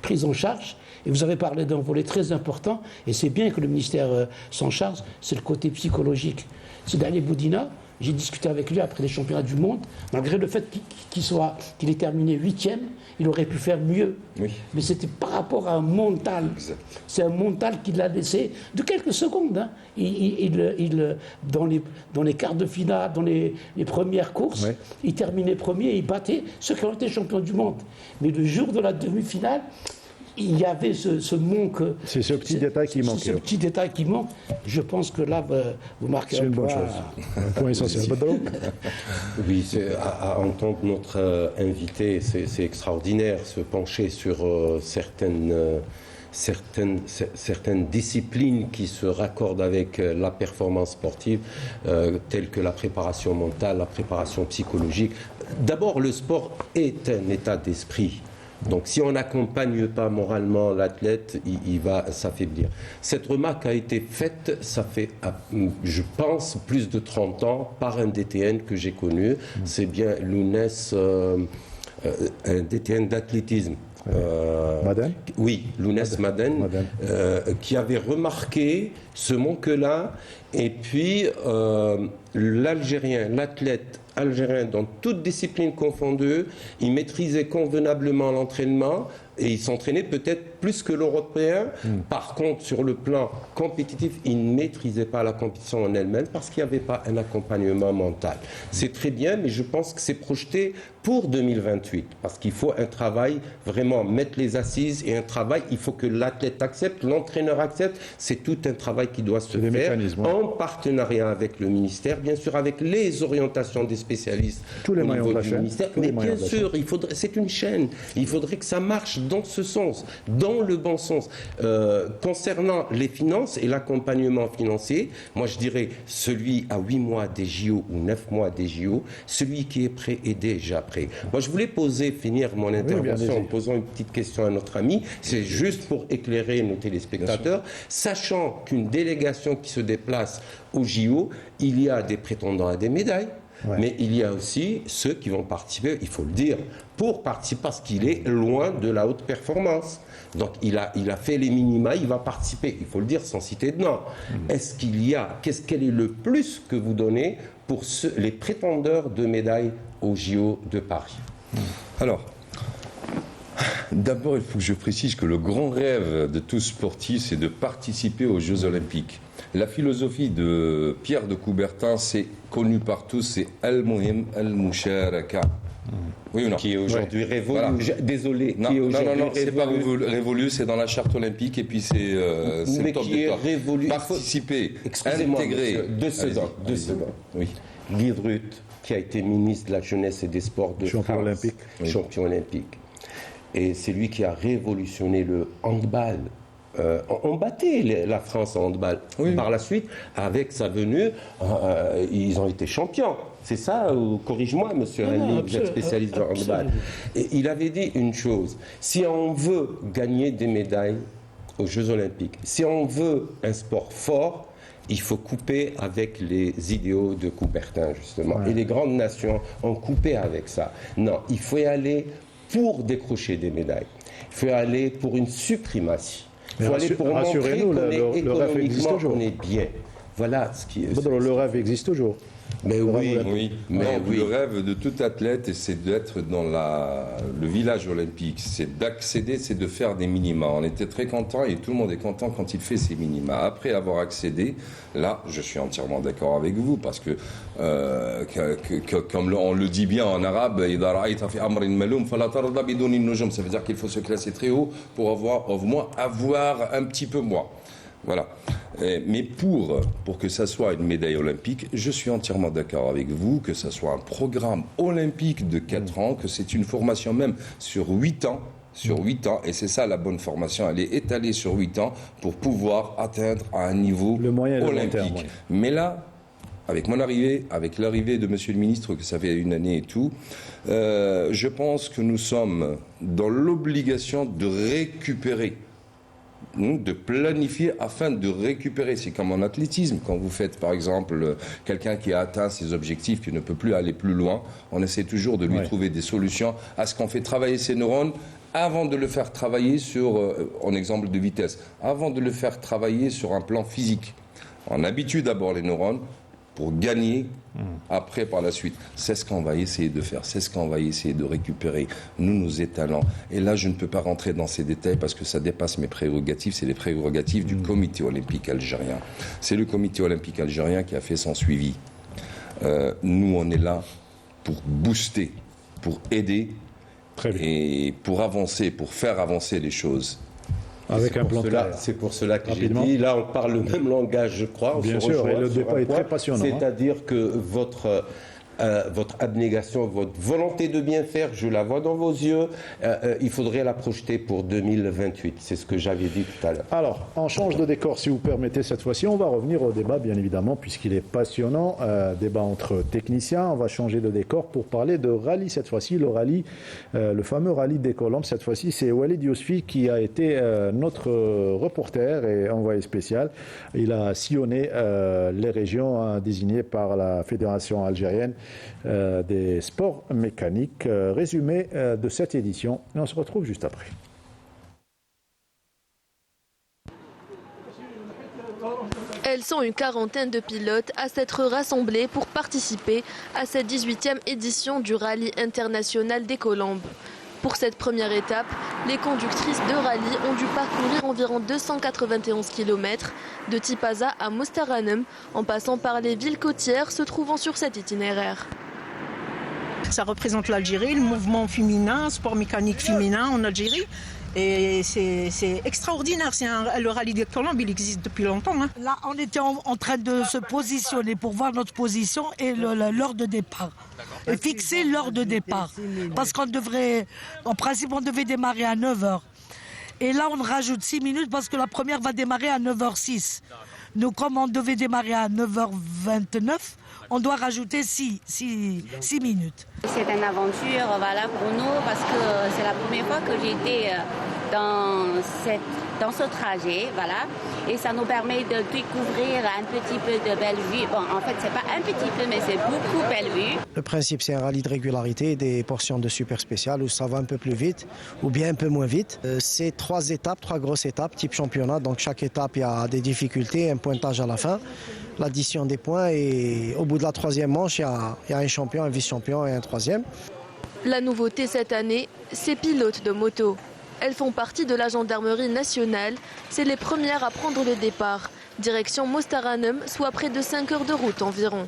prise en charge. Et vous avez parlé d'un volet très important, et c'est bien que le ministère s'en charge, c'est le côté psychologique. C'est Dali Boudina. J'ai discuté avec lui après les championnats du monde. Malgré le fait qu'il ait terminé 8e, il aurait pu faire mieux. Oui. Mais c'était par rapport à un mental. Exact. C'est un mental qui l'a laissé de quelques secondes. Hein. Dans les quarts de finale, dans les premières courses, il terminait premier et il battait ceux qui ont été champions du monde. Mais le jour de la demi-finale, il y avait ce manque. C'est ce petit détail qui manque. C'est ce petit détail qui manque. Je pense que là, vous marquez un point. C'est une bonne chose. Un point essentiel. Badro ? Oui, à entendre notre invité, c'est extraordinaire, se pencher sur certaines disciplines qui se raccordent avec la performance sportive, telles que la préparation mentale, la préparation psychologique. D'abord, le sport est un état d'esprit. Donc si on n'accompagne pas moralement l'athlète, il va s'affaiblir. Cette remarque a été faite, ça fait, je pense, plus de 30 ans, par un DTN que j'ai connu. C'est bien Lounès, un DTN d'athlétisme. Maden ? Oui, Lounès Maden, qui avait remarqué ce manque-là. Et puis, l'athlète algérien, dans toutes disciplines confondues, il maîtrisait convenablement l'entraînement et il s'entraînait peut-être plus que l'Européen. Par contre, sur le plan compétitif, il ne maîtrisait pas la compétition en elle-même parce qu'il n'y avait pas un accompagnement mental. C'est très bien, mais je pense que c'est projeté pour 2028 parce qu'il faut un travail, vraiment mettre les assises et un travail, il faut que l'athlète accepte, l'entraîneur accepte. C'est tout un travail qui doit se faire en partenariat avec le ministère, bien sûr avec les orientations des spécialistes tous les au maillons niveau de la du chaîne. ministère. Mais bien sûr, c'est une chaîne. Il faudrait que ça marche dans ce sens, dans le bon sens. Concernant les finances et l'accompagnement financier, moi je dirais celui à 8 mois des JO ou 9 mois des JO, celui qui est prêt est déjà prêt. Moi je voulais finir mon intervention en posant une petite question à notre ami, c'est juste pour éclairer nos téléspectateurs, sachant qu'une délégation qui se déplace au JO, il y a des prétendants à des médailles. Mais il y a aussi ceux qui vont participer, il faut le dire, pour participer parce qu'il est loin de la haute performance. Donc il a fait les minima, il va participer, il faut le dire sans citer de nom. Quel est le plus que vous donnez pour les prétendeurs de médailles au JO de Paris? Alors, d'abord il faut que je précise que le grand rêve de tout sportif, c'est de participer aux Jeux Olympiques. La philosophie de Pierre de Coubertin, c'est connu par tous, c'est Al-Muhim Al-Musharaka. Oui ou non? Qui est aujourd'hui révolu. Voilà. Désolé. Non, c'est pas révolu, c'est dans la charte olympique et puis c'est le top des tops. Révolu. Participer, Excusez-moi, intégrer. Deux secondes. Oui. Guidrut, qui a été ministre de la Jeunesse et des Sports de champion France, olympique. Champion olympique. Et c'est lui qui a révolutionné le handball. On battait la France en handball. Oui. Par la suite, avec sa venue, ils ont été champions. C'est ça, corrige-moi, monsieur Hanni, vous êtes spécialiste de handball. Et il avait dit une chose, si on veut gagner des médailles aux Jeux Olympiques, si on veut un sport fort, il faut couper avec les idéaux de Coubertin, justement. Et les grandes nations ont coupé avec ça. Non, il faut y aller pour décrocher des médailles. Il faut y aller pour une suprématie. Il faut aller pour montrer le rêve existe toujours. On est bien. Voilà ce qui est. Le rêve existe toujours. Mais oui. Le rêve de tout athlète, c'est d'être dans le village olympique, c'est d'accéder, c'est de faire des minima. On était très contents et tout le monde est content quand il fait ses minima. Après avoir accédé, là, je suis entièrement d'accord avec vous parce que, comme on le dit bien en arabe, ça veut dire qu'il faut se classer très haut pour au moins avoir un petit peu moins. Voilà. Mais pour que ça soit une médaille olympique, je suis entièrement d'accord avec vous, que ça soit un programme olympique de 4 ans, que c'est une formation même sur 8 ans. Sur 8 ans, et c'est ça la bonne formation, elle est étalée sur 8 ans pour pouvoir atteindre à un niveau olympique. Terme, oui. Mais là, avec mon arrivée, avec l'arrivée de Monsieur le Ministre, que ça fait 1 année et tout, je pense que nous sommes dans l'obligation de récupérer, de planifier afin de récupérer. C'est comme en athlétisme, quand vous faites par exemple quelqu'un qui a atteint ses objectifs, qui ne peut plus aller plus loin, on essaie toujours de lui trouver des solutions à ce qu'on fait travailler ses neurones avant de le faire travailler sur, en exemple de vitesse, avant de le faire travailler sur un plan physique. On habitue d'abord les neurones pour gagner après par la suite. C'est ce qu'on va essayer de faire, c'est ce qu'on va essayer de récupérer, nous, nos étalons. Et là, je ne peux pas rentrer dans ces détails parce que ça dépasse mes prérogatives, c'est les prérogatives du comité olympique algérien. C'est le comité olympique algérien qui a fait son suivi. Nous, on est là pour booster, pour aider, et pour avancer, pour faire avancer les choses. Avec un plan clair. C'est pour cela que j'ai dit, là on parle le même langage, je crois. Bien sûr, et le débat est très passionnant. C'est-à-dire que votre abnégation, votre volonté de bien faire, je la vois dans vos yeux, il faudrait la projeter pour 2028. C'est ce que j'avais dit tout à l'heure. Alors, on change de décor, si vous permettez, cette fois-ci. On va revenir au débat, bien évidemment, puisqu'il est passionnant. Débat entre techniciens. On va changer de décor pour parler de rallye, cette fois-ci. Le rallye, le fameux rallye des Colombes. Cette fois-ci, c'est Walid Yousfi qui a été notre reporter et envoyé spécial. Il a sillonné les régions désignées par la Fédération algérienne des sports mécaniques. Résumé de cette édition. Et on se retrouve juste après. Elles sont une quarantaine de pilotes à s'être rassemblés pour participer à cette 18e édition du rallye international des Colombes. Pour cette première étape, les conductrices de rallye ont dû parcourir environ 291 km de Tipaza à Mostaranem en passant par les villes côtières se trouvant sur cet itinéraire. Ça représente l'Algérie, le mouvement féminin, sport mécanique féminin en Algérie. Et c'est extraordinaire. Le rallye des Colombes, il existe depuis longtemps. Hein. Là, on était en train de se positionner pour voir notre position et l'heure de départ. Et fixer l'heure de départ. Parce en principe, on devait démarrer à 9h. Et là, on rajoute 6 minutes parce que la première va démarrer à 9h06. Donc, comme on devait démarrer à 9h29, on doit rajouter 6 minutes. C'est une aventure pour nous parce que c'est la première fois que j'étais dans ce trajet. Et ça nous permet de découvrir un petit peu de belles vues. Bon, en fait, c'est pas un petit peu, mais c'est beaucoup belles vues. Le principe, c'est un rallye de régularité, des portions de super spécial où ça va un peu plus vite ou bien un peu moins vite. C'est 3 grosses étapes, type championnat. Donc, chaque étape, il y a des difficultés, un pointage à la fin. L'addition des points et au bout de la 3e manche, il y a un champion, un vice-champion et un 3e. La nouveauté cette année, c'est pilotes de moto. Elles font partie de la gendarmerie nationale. C'est les premières à prendre le départ. Direction Mostaranem, soit près de 5 heures de route environ.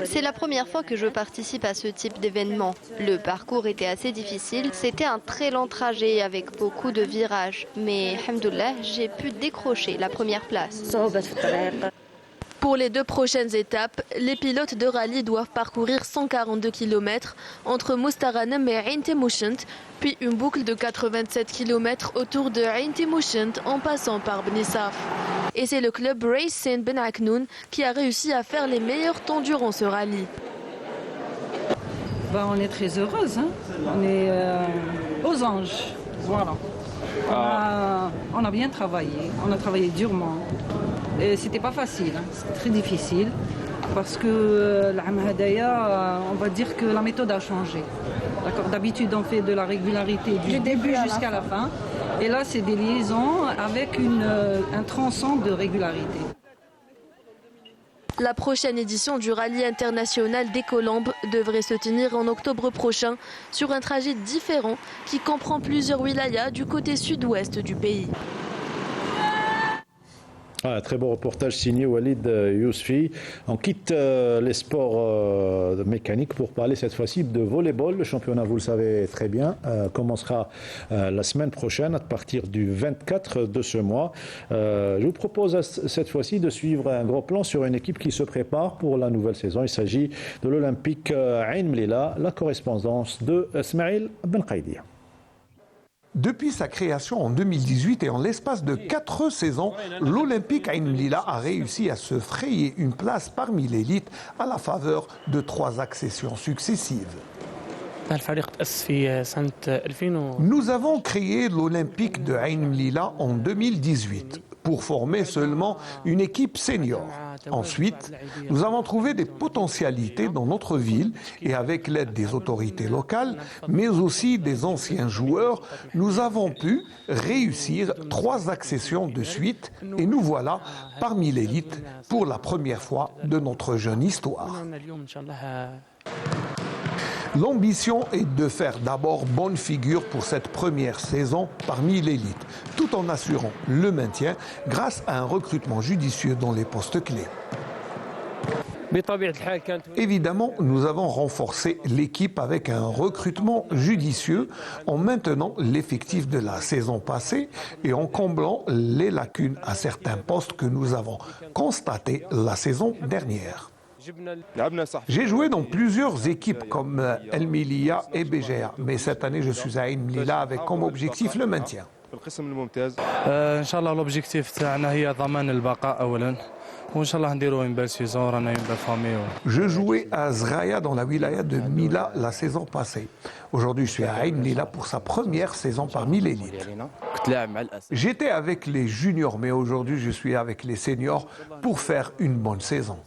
C'est la première fois que je participe à ce type d'événement. Le parcours était assez difficile. C'était un très long trajet avec beaucoup de virages. Mais, alhamdoulilah, j'ai pu décrocher la première place. Pour les 2 prochaines étapes, les pilotes de rallye doivent parcourir 142 km entre Mostaranem et Ain Temouchent, puis une boucle de 87 km autour de Ain Temouchent en passant par Bnissaf. Et c'est le club Race Saint Ben Aknoun qui a réussi à faire les meilleurs temps durant ce rallye. On est très heureuse, hein. On est aux anges. Voilà. On a bien travaillé, on a travaillé durement. Et c'était pas facile, hein. C'était très difficile parce que on va dire que la méthode a changé. D'accord. D'habitude, on fait de la régularité du début jusqu'à la fin. Et là, c'est des liaisons avec un tronçon de régularité. La prochaine édition du rallye international des Colombes devrait se tenir en octobre prochain sur un trajet différent qui comprend plusieurs wilayas du côté sud-ouest du pays. Un très beau reportage signé Walid Yousfi. On quitte les sports mécaniques pour parler cette fois-ci de volleyball. Le championnat, vous le savez très bien, commencera la semaine prochaine à partir du 24 de ce mois. Je vous propose cette fois-ci de suivre un gros plan sur une équipe qui se prépare pour la nouvelle saison. Il s'agit de l'Olympique Ain Mlila, la correspondance de Ismail Ben Qaïdia. Depuis sa création en 2018 et en l'espace de 4 saisons, l'Olympique Ain Mlila a réussi à se frayer une place parmi l'élite à la faveur de 3 accessions successives. Nous avons créé l'Olympique de Ain Mlila en 2018 pour former seulement une équipe senior. Ensuite, nous avons trouvé des potentialités dans notre ville et avec l'aide des autorités locales, mais aussi des anciens joueurs, nous avons pu réussir 3 accessions de suite et nous voilà parmi l'élite pour la première fois de notre jeune histoire. L'ambition est de faire d'abord bonne figure pour cette première saison parmi l'élite, tout en assurant le maintien grâce à un recrutement judicieux dans les postes clés. Évidemment, nous avons renforcé l'équipe avec un recrutement judicieux en maintenant l'effectif de la saison passée et en comblant les lacunes à certains postes que nous avons constatés la saison dernière. J'ai joué dans plusieurs équipes comme El Milia et BGA, mais cette année je suis à Ain Mlila avec comme objectif le maintien. Je jouais à Zraya dans la wilaya de Mila la saison passée. Aujourd'hui, je suis à Ain Mlila pour sa première saison parmi l'élite. J'étais avec les juniors, mais aujourd'hui, je suis avec les seniors pour faire une bonne saison.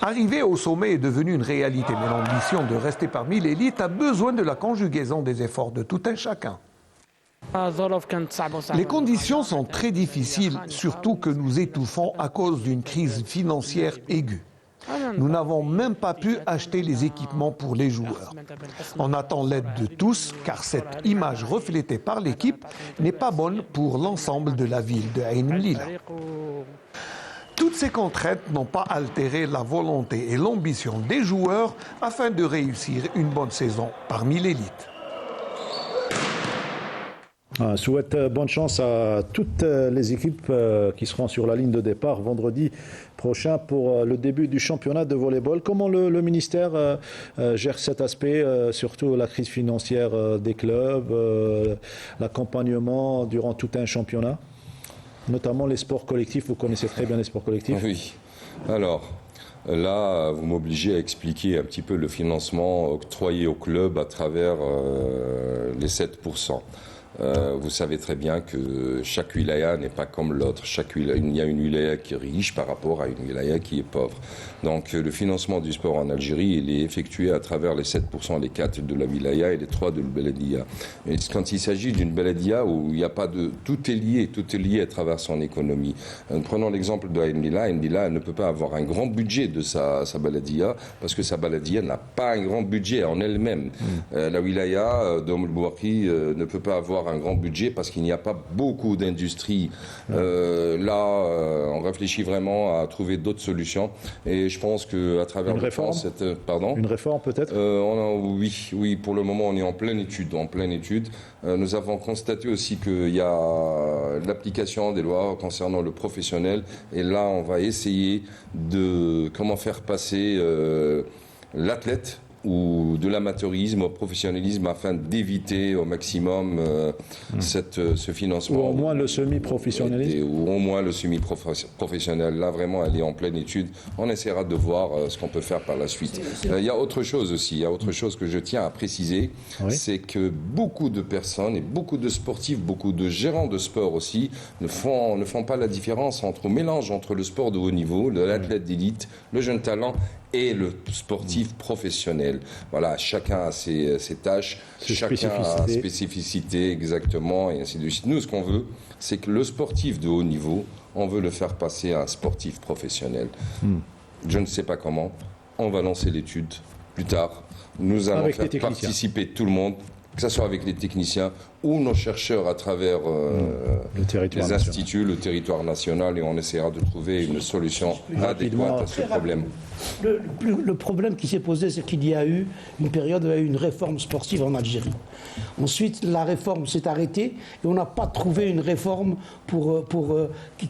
Arriver au sommet est devenu une réalité, mais l'ambition de rester parmi l'élite a besoin de la conjugaison des efforts de tout un chacun. Les conditions sont très difficiles, surtout que nous étouffons à cause d'une crise financière aiguë. Nous n'avons même pas pu acheter les équipements pour les joueurs. On attend l'aide de tous, car cette image reflétée par l'équipe n'est pas bonne pour l'ensemble de la ville de Ain Mlila. Toutes ces contraintes n'ont pas altéré la volonté et l'ambition des joueurs afin de réussir une bonne saison parmi l'élite. Je souhaite bonne chance à toutes les équipes qui seront sur la ligne de départ vendredi prochain pour le début du championnat de volleyball. Comment le ministère gère cet aspect, surtout la crise financière des clubs, l'accompagnement durant tout un championnat ? Notamment les sports collectifs, vous connaissez très bien les sports collectifs. Oui. Alors, là, vous m'obligez à expliquer un petit peu le financement octroyé au club à travers les 7%. Vous savez très bien que chaque wilaya n'est pas comme l'autre. Il y a une wilaya qui est riche par rapport à une wilaya qui est pauvre. Donc le financement du sport en Algérie, il est effectué à travers les 7%, les 4 de la wilaya et les 3 de la beladia. Mais quand il s'agit d'une beladia où il n'y a pas de... Tout est lié à travers son économie. Prenons l'exemple de Ain Mlila. Ain Mlila ne peut pas avoir un grand budget de sa beladia parce que sa beladia n'a pas un grand budget en elle-même. La wilaya d'Oum el-Bouakhi ne peut pas avoir un grand budget parce qu'il n'y a pas beaucoup d'industries. On réfléchit vraiment à trouver d'autres solutions et je pense qu'à travers une réforme, une réforme peut-être. Oui, pour le moment on est en pleine étude. Nous avons constaté aussi qu'il y a l'application des lois concernant le professionnel et là on va essayer de comment faire passer l'athlète ou de l'amateurisme au professionnalisme afin d'éviter au maximum ce financement. Ou au moins le semi-professionnalisme. Ou au moins le semi-professionnel. Là, vraiment, elle est en pleine étude. On essaiera de voir ce qu'on peut faire par la suite. Il y a autre chose aussi. Il y a autre chose que je tiens à préciser. Oui. C'est que beaucoup de personnes et beaucoup de sportifs, beaucoup de gérants de sport aussi ne font pas la différence au mélange entre le sport de haut niveau, l'athlète d'élite, le jeune talent et le sportif professionnel. Voilà, chacun a ses tâches, chacun a ses spécificités, exactement, et ainsi de suite. Nous, ce qu'on veut, c'est que le sportif de haut niveau, on veut le faire passer à un sportif professionnel. Je ne sais pas comment. On va lancer l'étude plus tard. Nous allons faire participer tout le monde. que ce soit avec les techniciens ou nos chercheurs à travers les instituts, le territoire national, et on essaiera de trouver une solution adéquate à ce problème. Le problème qui s'est posé, c'est qu'il y a eu une période où il y a eu une réforme sportive en Algérie. Ensuite, la réforme s'est arrêtée et on n'a pas trouvé une réforme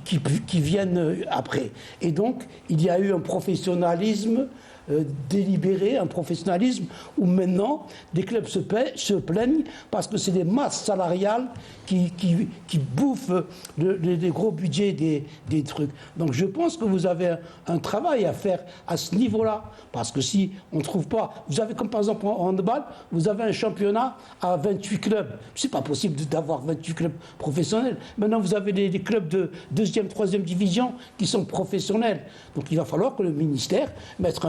qui vienne après. Et donc, il y a eu un professionnalisme délibéré, un professionnalisme où maintenant des clubs se plaignent parce que c'est des masses salariales qui bouffent les gros budgets des trucs. Donc je pense que vous avez un travail à faire à ce niveau-là, parce que si on ne trouve pas, vous avez comme par exemple en handball, vous avez un championnat à 28 clubs, c'est pas possible d'avoir 28 clubs professionnels. Maintenant vous avez des clubs de 2e, 3e division qui sont professionnels. Donc il va falloir que le ministère mette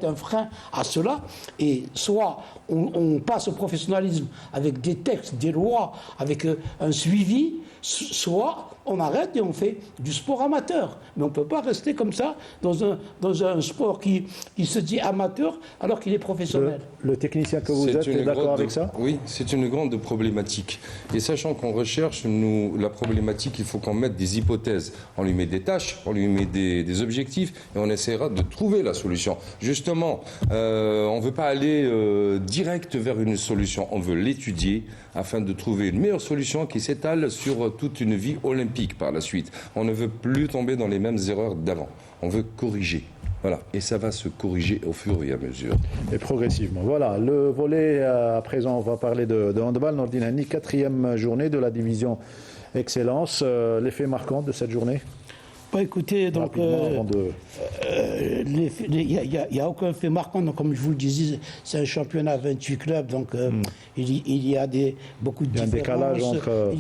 un frein à cela, et soit on passe au professionnalisme avec des textes, des lois, avec un suivi, soit on arrête et on fait du sport amateur. Mais on ne peut pas rester comme ça dans un sport qui se dit amateur alors qu'il est professionnel. Le technicien que vous êtes est d'accord avec ça? Oui, c'est une grande problématique. Et sachant qu'on recherche, la problématique, il faut qu'on mette des hypothèses. On lui met des tâches, on lui met des objectifs, et on essaiera de trouver la solution. Justement, on ne veut pas aller direct vers une solution. On veut l'étudier afin de trouver une meilleure solution qui s'étale sur toute une vie olympique par la suite. On ne veut plus tomber dans les mêmes erreurs d'avant. On veut corriger. Voilà, et ça va se corriger au fur et à mesure. Et progressivement. Voilà, le volet, à présent, on va parler de handball. Nordine Hani, 4e journée de la division Excellence. L'effet marquant de cette journée? Écoutez, donc, il n'y a aucun fait marquant. Donc, comme je vous le disais, c'est un championnat à 28 clubs. Donc, il y a beaucoup de différences. Il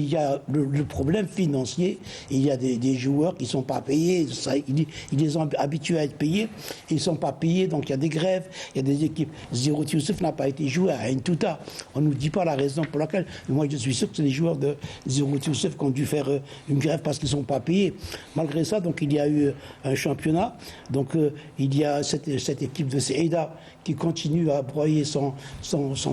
y a le problème financier. Il y a des joueurs qui ne sont pas payés. Ils les ont habitués à être payés. Ils ne sont pas payés. Donc, il y a des grèves. Il y a des équipes. Zéro Youssef n'a pas été joué à Ain Touta. On ne nous dit pas la raison pour laquelle. Moi, je suis sûr que c'est les joueurs de Zéro Youssef qui ont dû faire une grève parce qu'ils ne sont pas payés. Malgré ça, donc, il y a eu un championnat. Donc, il y a cette équipe de Seïda qui continue à broyer son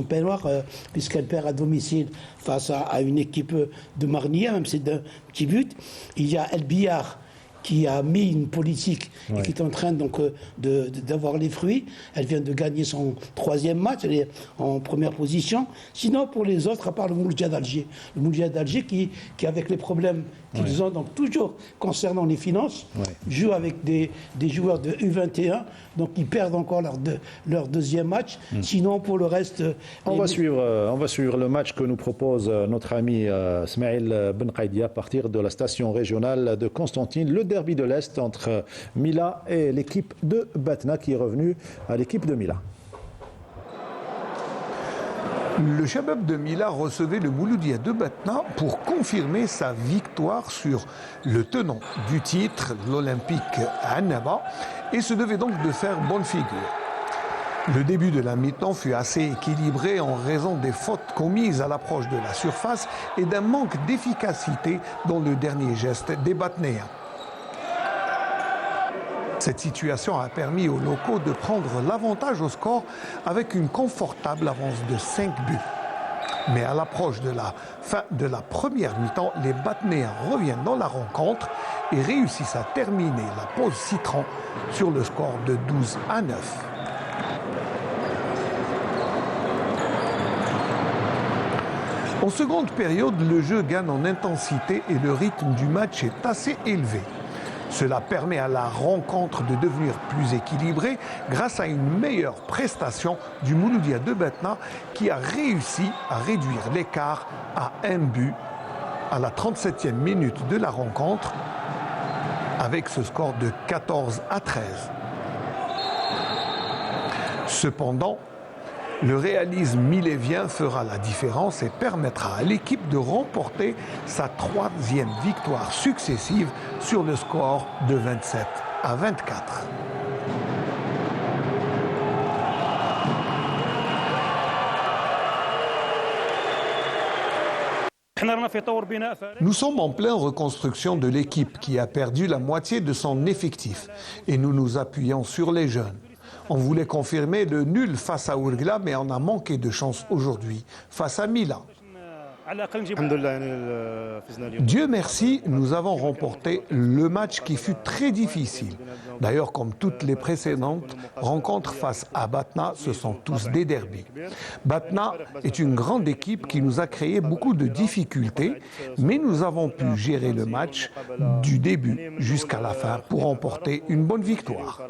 peignoir, puisqu'elle perd à domicile face à une équipe de Marnia, même si c'est d'un petit but. Il y a El Biyar qui a mis une politique et qui est en train donc d'avoir les fruits. Elle vient de gagner son 3e match, elle est en première position. Sinon, pour les autres, à part le Mouloudia d'Alger. Le Mouloudia d'Alger qui, avec les problèmes qu'ils ont, donc toujours concernant les finances, joue avec des joueurs de U21, donc ils perdent encore leur 2e match. Sinon, pour le reste... On va suivre le match que nous propose notre ami Smaïl Benqaïdi à partir de la station régionale de Constantine, le derby de l'Est entre Mila et l'équipe de Batna qui est revenue à l'équipe de Mila. Le Shabab de Mila recevait le Mouloudia de Batna pour confirmer sa victoire sur le tenant du titre, l'Olympique Annaba, et se devait donc de faire bonne figure. Le début de la mi-temps fut assez équilibré en raison des fautes commises à l'approche de la surface et d'un manque d'efficacité dans le dernier geste des Batnéens. Cette situation a permis aux locaux de prendre l'avantage au score avec une confortable avance de 5 buts. Mais à l'approche de la fin de la première mi-temps, les Batnéens reviennent dans la rencontre et réussissent à terminer la pause citron sur le score de 12-9. En seconde période, le jeu gagne en intensité et le rythme du match est assez élevé. Cela permet à la rencontre de devenir plus équilibrée grâce à une meilleure prestation du Mouloudia de Batna qui a réussi à réduire l'écart à 1 but à la 37e minute de la rencontre avec ce score de 14-13. Cependant, le réalisme milévien fera la différence et permettra à l'équipe de remporter sa 3e victoire successive sur le score de 27-24. Nous sommes en pleine reconstruction de l'équipe qui a perdu la moitié de son effectif et nous nous appuyons sur les jeunes. On voulait confirmer le nul face à Ouargla, mais on a manqué de chance aujourd'hui face à Milan. Dieu merci, nous avons remporté le match qui fut très difficile. D'ailleurs, comme toutes les précédentes rencontres face à Batna, ce sont tous des derbys. Batna est une grande équipe qui nous a créé beaucoup de difficultés, mais nous avons pu gérer le match du début jusqu'à la fin pour remporter une bonne victoire.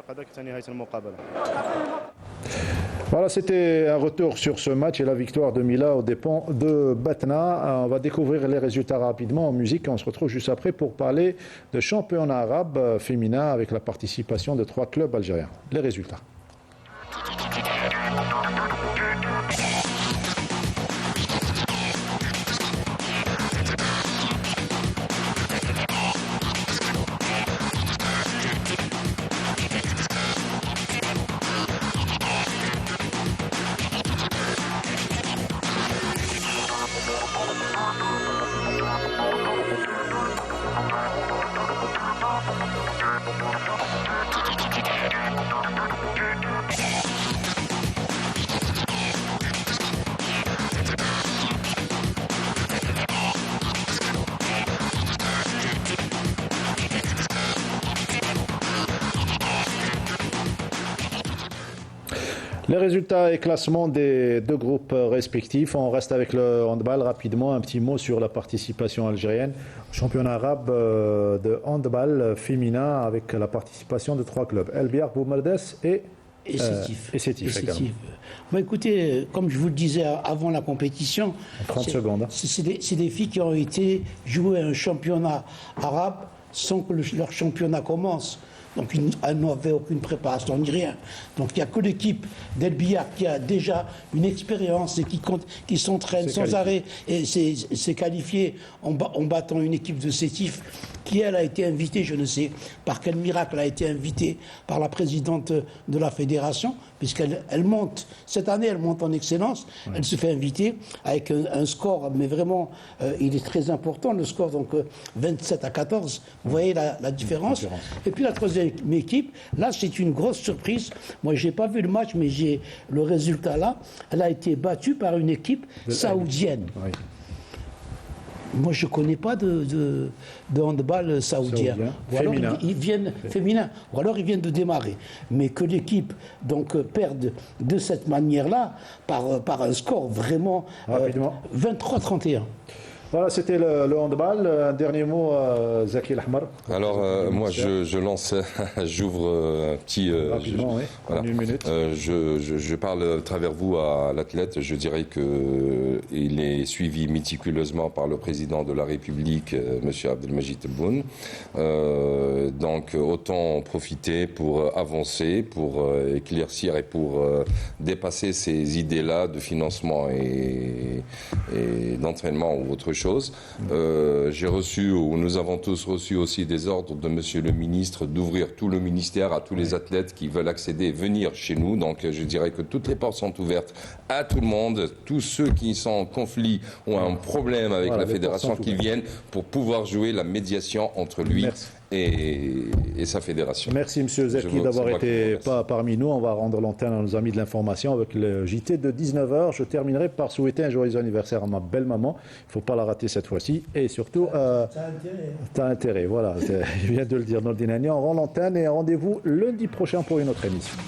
Voilà, c'était un retour sur ce match et la victoire de Mila aux dépens de Batna. On va découvrir les résultats rapidement en musique. On se retrouve juste après pour parler de championnat arabe féminin avec la participation de 3 clubs algériens. Les résultats. Les résultats et classements des 2 groupes respectifs. On reste avec le handball rapidement. Un petit mot sur la participation algérienne au championnat arabe de handball féminin avec la participation de 3 clubs. El Biar, Boumerdes et Sétif. Bon, écoutez, comme je vous le disais avant la compétition, 30 secondes. C'est des filles qui ont été jouer un championnat arabe sans que leur championnat commence. Donc elles n'avaient aucune préparation ni rien. Donc il n'y a que l'équipe d'El Biar qui a déjà une expérience et qui s'entraîne sans arrêt et s'est qualifiée en battant une équipe de Sétif qui, elle, a été invitée, je ne sais par quel miracle, a été invitée par la présidente de la fédération, puisqu'elle monte, cette année, elle monte en excellence. Ouais. Elle se fait inviter avec un score, mais vraiment, il est très important, le score, donc 27-14. Vous voyez la différence. Et puis la troisième équipe, là, c'est une grosse surprise. Moi, je n'ai pas vu le match, mais j'ai le résultat là. Elle a été battue par une équipe saoudienne. Oui. Moi, je ne connais pas de handball saoudien. Ou alors ils viennent féminin. Ou alors ils viennent de démarrer. Mais que l'équipe donc perde de cette manière-là par un score vraiment 23-31. Voilà, c'était le handball. Un dernier mot, Zaki Al-Ahmar. Alors, moi, je lance, j'ouvre un petit... Rapidement, oui, voilà. Une minute. Je parle à travers vous à l'athlète. Je dirais qu'il est suivi méticuleusement par le président de la République, M. Abdelmajid Tebboune. Donc, autant en profiter pour avancer, pour éclaircir et pour dépasser ces idées-là de financement et d'entraînement ou autre chose. J'ai reçu, ou nous avons tous reçu aussi des ordres de Monsieur le ministre d'ouvrir tout le ministère à tous les athlètes qui veulent accéder, venir chez nous. Donc je dirais que toutes les portes sont ouvertes à tout le monde, tous ceux qui sont en conflit ou un problème avec la fédération qui viennent pour pouvoir jouer la médiation entre lui et sa fédération. Merci M. Zaki d'avoir été parmi nous. On va rendre l'antenne à nos amis de l'information avec le JT de 19h. Je terminerai par souhaiter un joyeux anniversaire à ma belle maman. Il ne faut pas la rater cette fois-ci. Et surtout, t'as intérêt. Voilà, je viens de le dire, Nordine Agnan. On rend l'antenne et rendez-vous lundi prochain pour une autre émission.